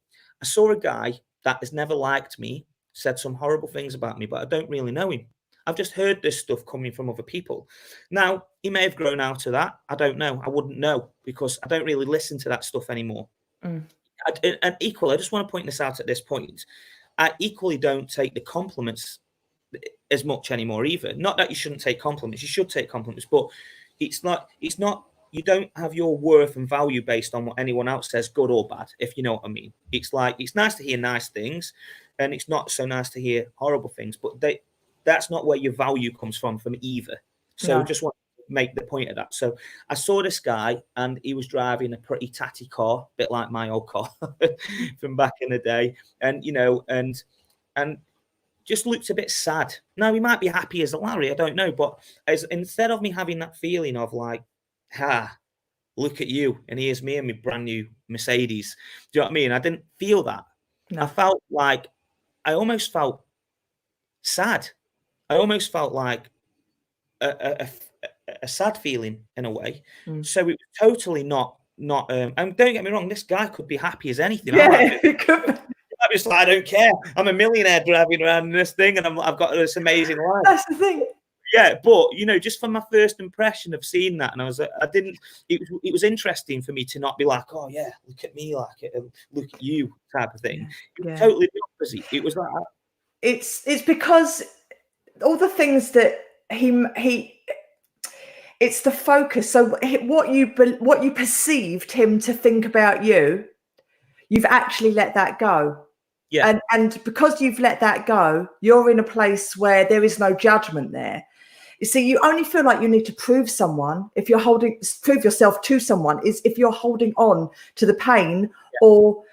I saw a guy that has never liked me, said some horrible things about me, but I don't really know him. I've just heard this stuff coming from other people. Now, he may have grown out of that. I don't know. I wouldn't know, because I don't really listen to that stuff anymore. And equally, I just want to point this out at this point. I equally don't take the compliments as much anymore either. Not that you shouldn't take compliments. You should take compliments, but it's not, you don't have your worth and value based on what anyone else says, good or bad, if you know what I mean. It's like, it's nice to hear nice things, and it's not so nice to hear horrible things, but that's not where your value comes from either. So just want to make the point of that. So I saw this guy, and he was driving a pretty tatty car, a bit like my old car from back in the day. And, and just looked a bit sad. Now, he might be happy as a Larry, I don't know. But instead of me having that feeling of like, look at you, and here's me and my brand new Mercedes. Do you know what I mean? I didn't feel that. No. I felt like, I almost felt sad. I almost felt like a sad feeling in a way. So it was totally not. And don't get me wrong, this guy could be happy as anything. Yeah, he could. I'm just like, I don't care. I'm a millionaire driving around in this thing, and I've got this amazing life. That's the thing. Yeah, but you know, just from my first impression of seeing that, and I didn't. It was interesting for me to not be like, oh yeah, look at me, like look at you, type of thing. It was totally the opposite. It was like it's because all the things that he it's the focus. So what you perceived him to think about you, you've actually let that go. yeah, And because you've let that go, you're in a place where there is no judgment there. You see, you only feel like you need to prove yourself to someone is if you're holding on to the pain or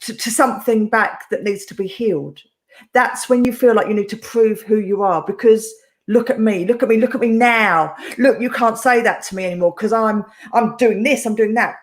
to something back that needs to be healed. That's when you feel like you need to prove who you are, because look at me now. Look, you can't say that to me anymore because I'm doing this, I'm doing that.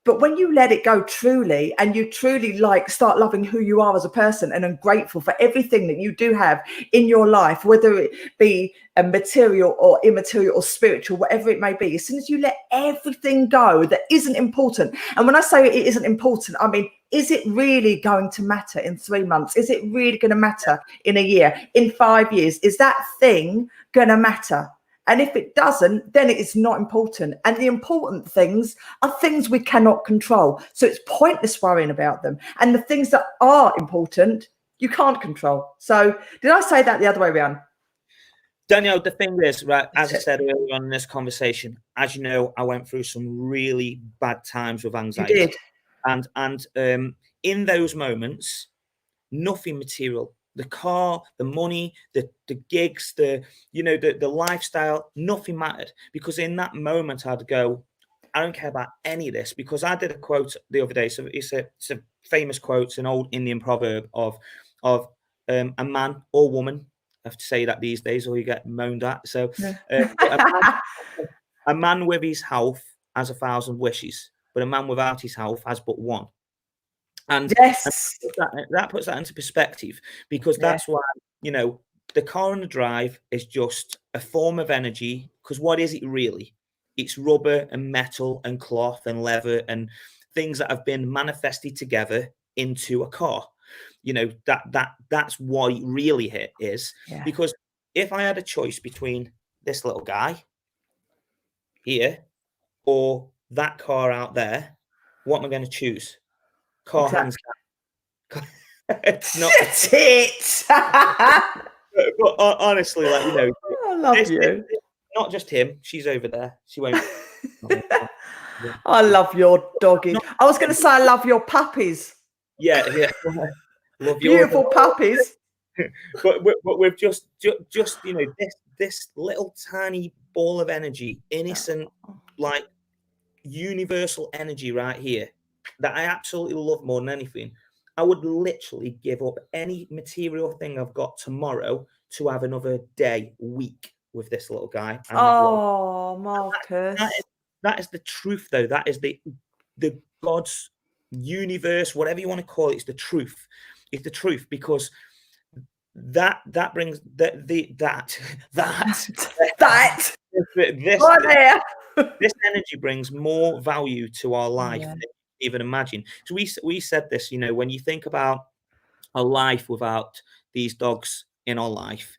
But when you let it go truly, and you truly start loving who you are as a person, and I'm grateful for everything that you do have in your life, whether it be a material or immaterial or spiritual, whatever it may be, as soon as you let everything go that isn't important. And when I say it isn't important, I mean, is it really going to matter in 3 months? Is it really going to matter in a year, in 5 years? Is that thing going to matter? And if it doesn't, then it is not important. And the important things are things we cannot control. So it's pointless worrying about them. And the things that are important, you can't control. So did I say that the other way around? Danielle, the thing is, right, as I said earlier on in this conversation, as you know, I went through some really bad times with anxiety. You did. And in those moments, nothing material, the car, the money, the gigs, the lifestyle, nothing mattered, because in that moment I'd go, I don't care about any of this, because I did a quote the other day. So it's a famous quote, it's an old Indian proverb of a man or woman. I have to say that these days or you get moaned at. So a man with his health has 1,000 wishes, but a man without his health has but one. And, yes, and that puts that into perspective, because that's why, you know, the car and the drive is just a form of energy. Because what is it really? It's rubber and metal and cloth and leather and things that have been manifested together into a car. You know, that's what it really is. Yeah. Because if I had a choice between this little guy here or that car out there, what am I going to choose? Car hands down. It's not it. But honestly, like, you know, I love you. Not just him. She's over there. She won't. I love your doggy. I was going to say I love your puppies. Yeah. Love beautiful puppies. but we've just you know, this little tiny ball of energy, innocent, like universal energy right here, that I absolutely love more than anything. I would literally give up any material thing I've got tomorrow to have another day, week with this little guy. Oh, Marcus. That is the truth, though. That is the God's universe, whatever you want to call it. It's the truth. It's the truth, because that brings this energy brings more value to our life than you even imagine. So we said this, you know, when you think about a life without these dogs in our life,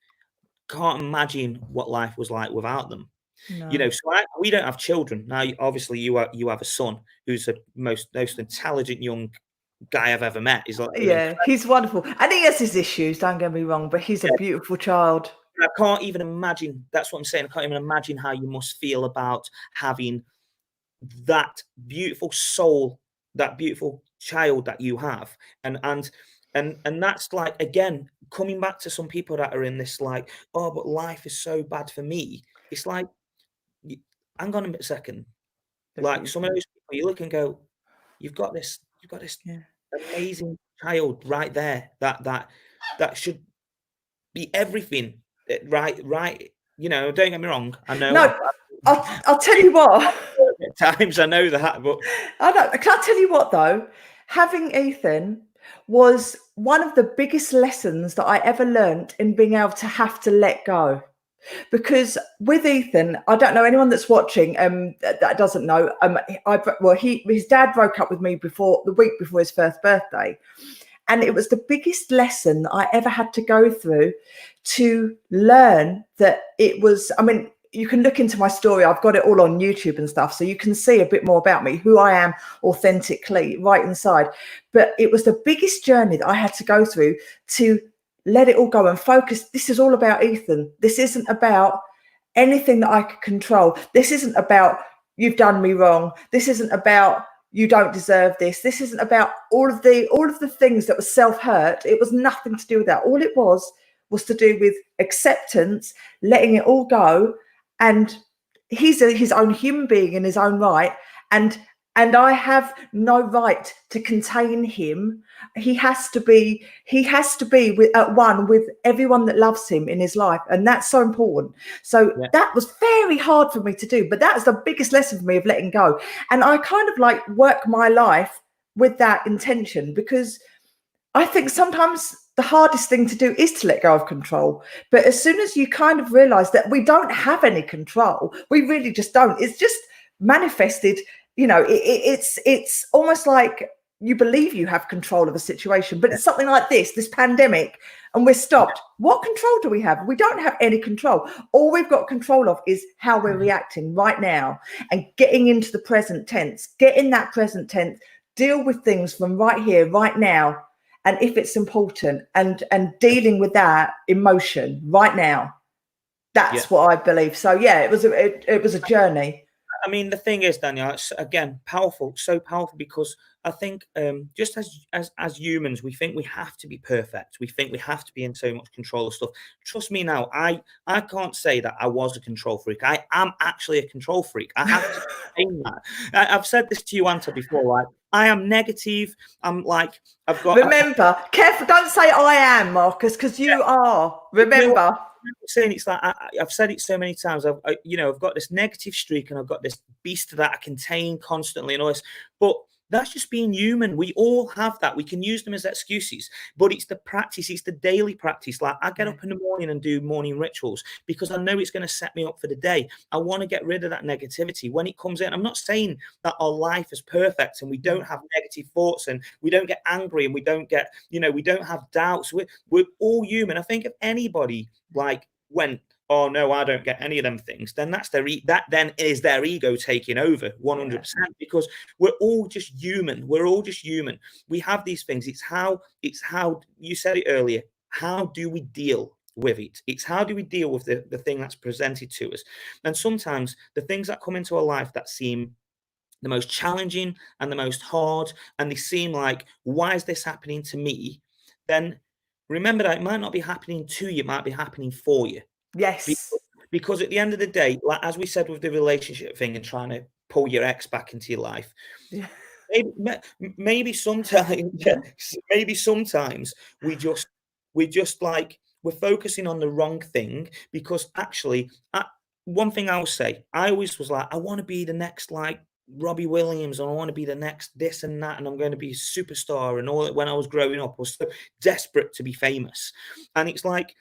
can't imagine what life was like without them. No. You know, so we don't have children now. Obviously, you have a son who's the most intelligent young guy I've ever met. He's like, he's wonderful, and he has his issues. Don't get me wrong, but he's a beautiful child. I can't even imagine. That's what I'm saying. I can't even imagine how you must feel about having that beautiful soul, that beautiful child that you have, and that's like, again, coming back to some people that are in this like, oh, but life is so bad for me. It's like, hang on a second. Like, some of those people you look and go, you've got this amazing child right there that should be everything. Right. You know, don't get me wrong. I know. No, I'll tell you what. At times I know that, but I know. Can I tell you what though? Having Ethan was one of the biggest lessons that I ever learned in being able to have to let go. Because with Ethan, I don't know anyone that's watching that doesn't know. His dad broke up with me the week before his first birthday, And it was the biggest lesson that I ever had to go through to learn that it was, I mean, you can look into my story. I've got it all on YouTube and stuff. So you can see a bit more about me, who I am authentically right inside. But it was the biggest journey that I had to go through to let it all go and focus. This is all about Ethan. This isn't about anything that I could control. This isn't about you've done me wrong. This isn't about you don't deserve this. This isn't about all of the things that was self-hurt. It was nothing to do with that. All it was to do with acceptance, letting it all go. And he's his own human being in his own right. And I have no right to contain him. He has to be at one with everyone that loves him in his life. And that's so important. So that was very hard for me to do, but that's the biggest lesson for me of letting go. And I kind of like work my life with that intention, because I think sometimes the hardest thing to do is to let go of control. But as soon as you kind of realize that we don't have any control, we really just don't. It's just manifested. You know, it's almost like you believe you have control of a situation, but it's something like this pandemic, and we're stopped. What control do we have? We don't have any control. All we've got control of is how we're reacting right now, and getting into the present tense, get in that present tense, deal with things from right here, right now. And if it's important, and dealing with that emotion right now, that's what I believe. So yeah, it was a journey. I mean, the thing is, Danielle, it's again powerful, so powerful, because I think just as humans, we think we have to be perfect. We think we have to be in so much control of stuff. Trust me now, I can't say that I was a control freak. I am actually a control freak. I have to say that. I've said this to you, Anta, before. Like, I am negative. I'm like, I've got. Remember, careful. Don't say I am, Marcus, because you are. Remember. You know, saying it's like I've said it so many times. I've got this negative streak, and I've got this beast that I contain constantly, and all this. But that's just being human. We all have that. We can use them as excuses, but it's the practice. It's the daily practice. Like, I get up in the morning and do morning rituals because I know it's going to set me up for the day. I want to get rid of that negativity when it comes in. I'm not saying that our life is perfect and we don't have negative thoughts and we don't get angry and we don't get, we don't have doubts. We're all human. I think if anybody went, oh no, I don't get any of them things, then that then is their ego taking over 100%, because we're all just human. We're all just human. We have these things. It's how you said it earlier. How do we deal with it? It's how do we deal with the thing that's presented to us? And sometimes the things that come into our life that seem the most challenging and the most hard, and they seem like, why is this happening to me? Then remember that it might not be happening to you, it might be happening for you. Yes. Because at the end of the day, like as we said with the relationship thing and trying to pull your ex back into your life, maybe sometimes we just like we're focusing on the wrong thing, because actually, one thing I will say, I always was like, I want to be the next like Robbie Williams, and I want to be the next this and that, and I'm going to be a superstar and all that. When I was growing up, I was so desperate to be famous, and it's like,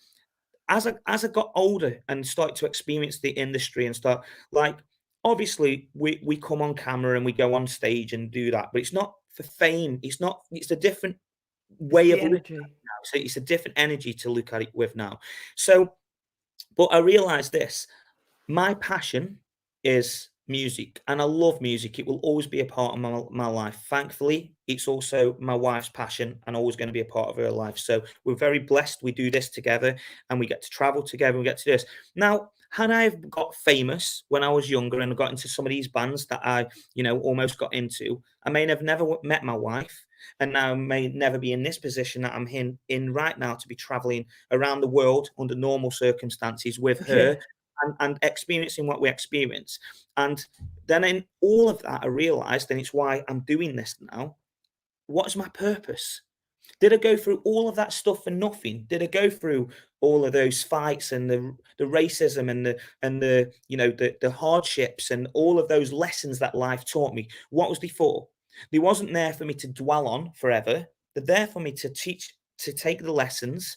as I got older and started to experience the industry and start, like, obviously we come on camera and we go on stage and do that, but it's not for fame. It's a different way of looking at it now. So it's a different energy to look at it with now. So, but I realized this, my passion is music, and I love music. It will always be a part of my life. Thankfully, it's also my wife's passion and always going to be a part of her life. So we're very blessed. We do this together and we get to travel together. We get to do this. Now, had I got famous when I was younger and got into some of these bands that I, almost got into, I may have never met my wife, and now may never be in this position that I'm in right now, to be traveling around the world under normal circumstances with her. And experiencing what we experience. And then in all of that, I realized, and it's why I'm doing this now, what is my purpose? Did I go through all of that stuff for nothing? Did I go through all of those fights and the racism and the hardships and all of those lessons that life taught me? What was they for? They wasn't there for me to dwell on forever. They're there for me to teach, to take the lessons,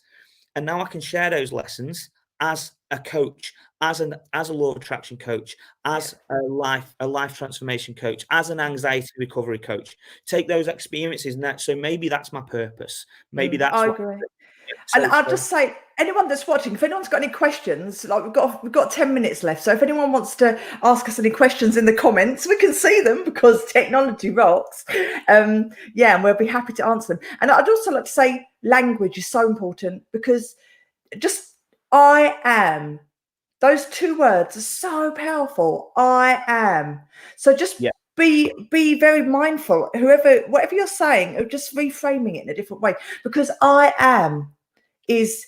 and now I can share those lessons. as a coach, as a law of attraction coach, as a life transformation coach, as an anxiety recovery coach. Take those experiences, and so maybe that's my purpose. Maybe that's I what. agree. And So, I'll just say, anyone that's watching, if anyone's got any questions, like we've got 10 minutes left. So if anyone wants to ask us any questions in the comments, we can see them because technology rocks. And we'll be happy to answer them. And I'd also like to say language is so important, because just I am, those two words are so powerful. I am. So just be very mindful, whatever you're saying, of just reframing it in a different way, because I am it's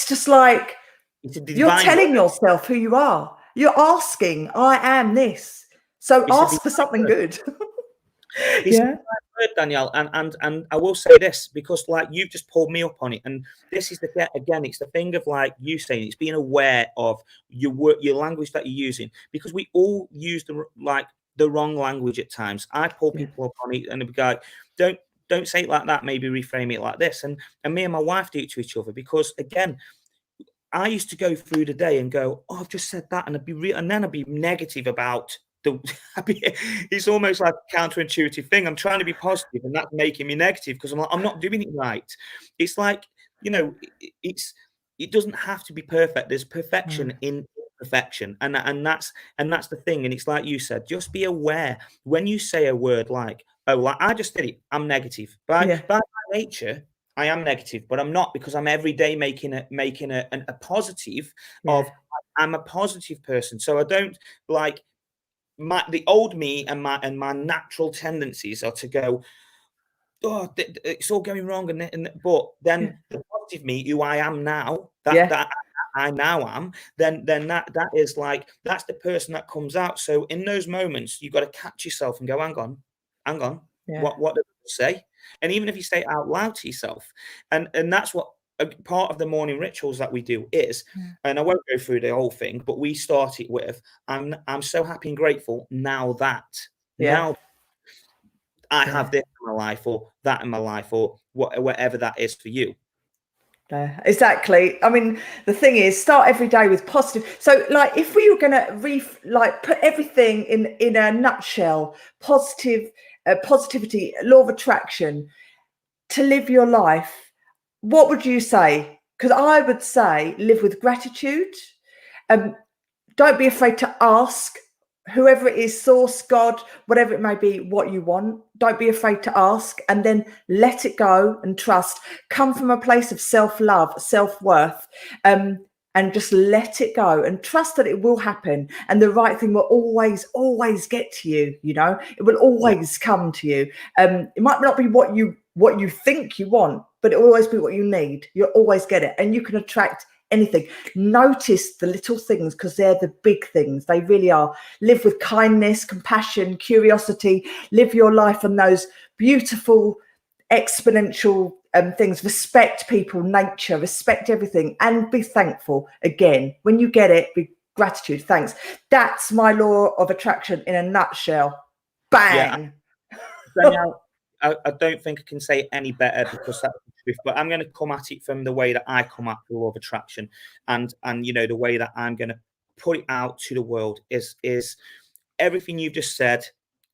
just like you're telling yourself who you are. You're asking, I am this. So ask for something good. It's a word, Danielle, and I will say this, because like you've just pulled me up on it, and this is it's the thing of like you saying, it's being aware of your language that you're using, because we all use the wrong language at times. I pull people up on it, and they'll be like, don't say it like that, maybe reframe it like this, and me and my wife do it to each other, because again, I used to go through the day and go, oh, I've just said that, and then I'd be negative about it's almost like a counterintuitive thing. I'm trying to be positive, and that's making me negative, because I'm like, I'm not doing it right. It's like, it doesn't have to be perfect. There's perfection in perfection, and that's the thing. And it's like you said, just be aware when you say a word like, oh, like I just did it, I'm negative. By nature, I am negative, but I'm not, because I'm every day making a positive of I'm a positive person. So I don't like the old me and my natural tendencies are to go, oh, it's all going wrong, but then the positive me, who I am now, that I now am, then that is like, that's the person that comes out. So in those moments, you've got to catch yourself and go, hang on, what did I say? And even if you say it out loud to yourself, and that's what a part of the morning rituals that we do is, and I won't go through the whole thing, but we start it with, I'm so happy and grateful now now I have this in my life, or that in my life, or whatever that is for you. Exactly. I mean, the thing is, start every day with positive. So like, if we were going to put everything in a nutshell, positivity, law of attraction, to live your life, what would you say? Because I would say live with gratitude. Don't be afraid to ask whoever it is, source, God, whatever it may be, what you want. Don't be afraid to ask, and then let it go and trust. Come from a place of self-love, self-worth, and just let it go and trust that it will happen, and the right thing will always get to you. It will always come to you. It might not be what you think you want, but it will always be what you need. You'll always get it, and you can attract anything. Notice the little things, because they're the big things. They really are. Live with kindness, compassion, curiosity. Live your life on those beautiful exponential things. Respect people, nature, respect everything, and be thankful. Again, when you get it, be gratitude, thanks. That's my law of attraction in a nutshell. Bang. Danielle, I don't think I can say it any better, because that's the truth. But I'm going to come at it from the way that I come at the law of attraction, and the way that I'm going to put it out to the world is everything you've just said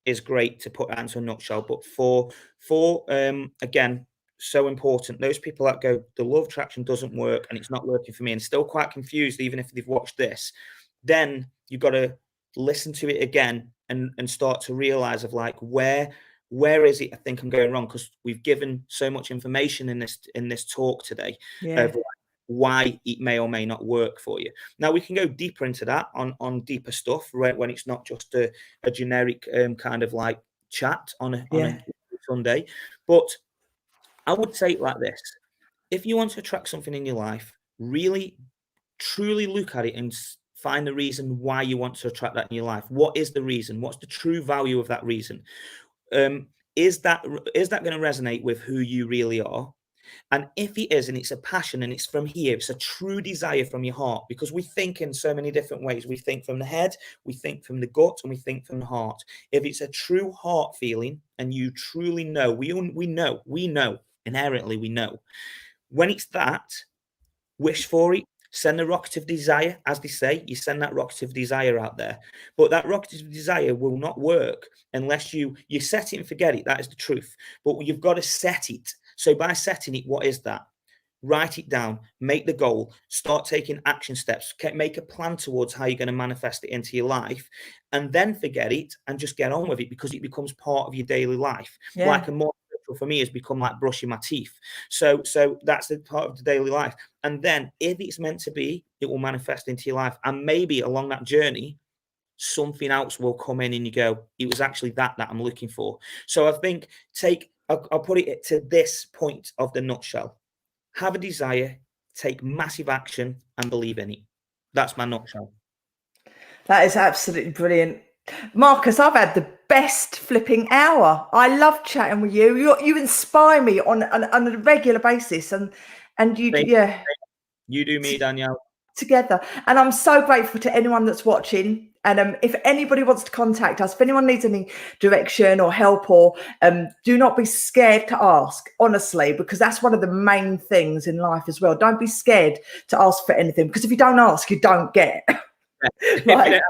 is great to put that into a nutshell. But for again, so important, those people that go, the law of attraction doesn't work and it's not working for me, and still quite confused, even if they've watched this, then you've got to listen to it again and start to realize of like, where is it I think I'm going wrong? Because we've given so much information in this talk today of why it may or may not work for you. Now we can go deeper into that on deeper stuff, right, when it's not just a generic kind of like chat on a Sunday. But I would say it like this: if you want to attract something in your life, really truly look at it and find the reason why you want to attract that in your life. What is the reason? What's the true value of that reason? Is that going to resonate with who you really are? And if it is, and it's a passion, and it's from here, it's a true desire from your heart, because we think in so many different ways. We think from the head, we think from the gut, and we think from the heart. If it's a true heart feeling, and you truly know, we know, inherently we know. When it's that, wish for it, send the rocket of desire, as they say. You send that rocket of desire out there, but that rocket of desire will not work unless you set it and forget it. That is the truth. But you've got to set it. So by setting it, what is that? Write it down, make the goal, start taking action steps, make a plan towards how you're going to manifest it into your life, and then forget it and just get on with it, because it becomes part of your daily life. Yeah. Like a more for me has become like brushing my teeth. So that's the part of the daily life. And then if it's meant to be, it will manifest into your life. And maybe along that journey, something else will come in and you go, it was actually that I'm looking for. So I think I'll put it to this point of the nutshell. Have a desire, take massive action, and believe in it. That's my nutshell. That is absolutely brilliant. Marcus, I've had the best flipping hour. I love chatting with you. You inspire me on a regular basis, and you You do me, Danielle. Together. And I'm so grateful to anyone that's watching. And if anybody wants to contact us, if anyone needs any direction or help, or do not be scared to ask, honestly, because that's one of the main things in life as well. Don't be scared to ask for anything, because if you don't ask, you don't get. Right?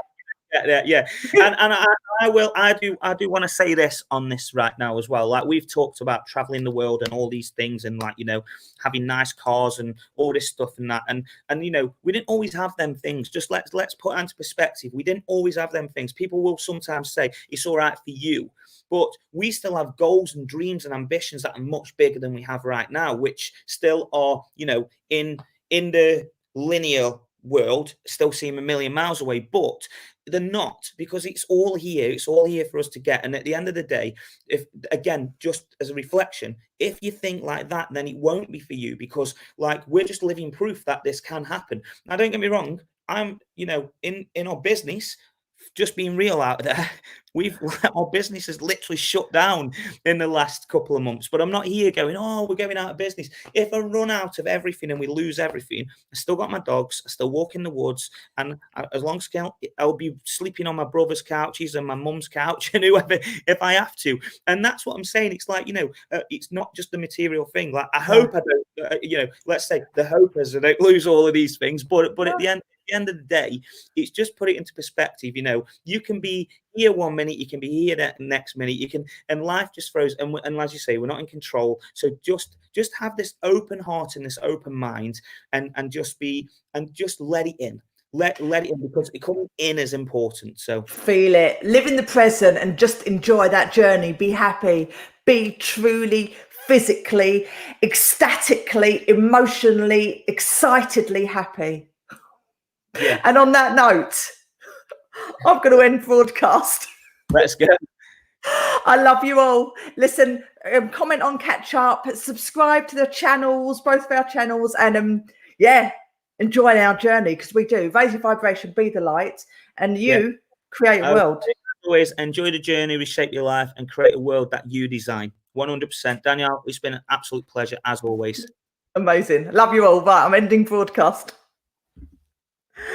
Yeah. And I do want to say this on this right now as well. Like, we've talked about traveling the world and all these things, and like, you know, having nice cars and all this stuff and that, and you know, we didn't always have them things. Just let's put it into perspective. We didn't always have them things. People will sometimes say it's all right for you, but we still have goals and dreams and ambitions that are much bigger than we have right now, which still are, you know, in the linear world still seem a million miles away, but they're not, because it's all here for us to get. And at the end of the day, if, again, just as a reflection, if you think like that, then it won't be for you, because like, we're just living proof that this can happen. Now, don't get me wrong, I'm, you know, in our business, just being real out there, our business has literally shut down in the last couple of months. But I'm not here going, oh, we're going out of business. If I run out of everything and we lose everything, I still got my dogs, I still walk in the woods, and as long as I'll be sleeping on my brother's couches and my mum's couch and whoever, if I have to. And that's what I'm saying. It's like, you know, it's not just the material thing. Like, I hope I don't, you know, let's say the hope is I don't lose all of these things, but at the end of the day, it's just put it into perspective. You know, you can be here one minute, you can be here the next minute, you can, and life just throws, and as you say, we're not in control. So just have this open heart and this open mind, and just let it in. Let it in, because it coming in is important. So feel it, live in the present, and just enjoy that journey. Be happy, be truly physically, ecstatically, emotionally, excitedly happy. Yeah. And on that note, I'm going to end broadcast. Let's go. I love you all. Listen, comment on, catch up, subscribe to the channels, both of our channels, and enjoy our journey, because we do. Raise your vibration, be the light, and you create a world. Always enjoy the journey, reshape your life, and create a world that you design. 100%. Danielle, it's been an absolute pleasure as always. Amazing. Love you all. Right, I'm ending broadcast.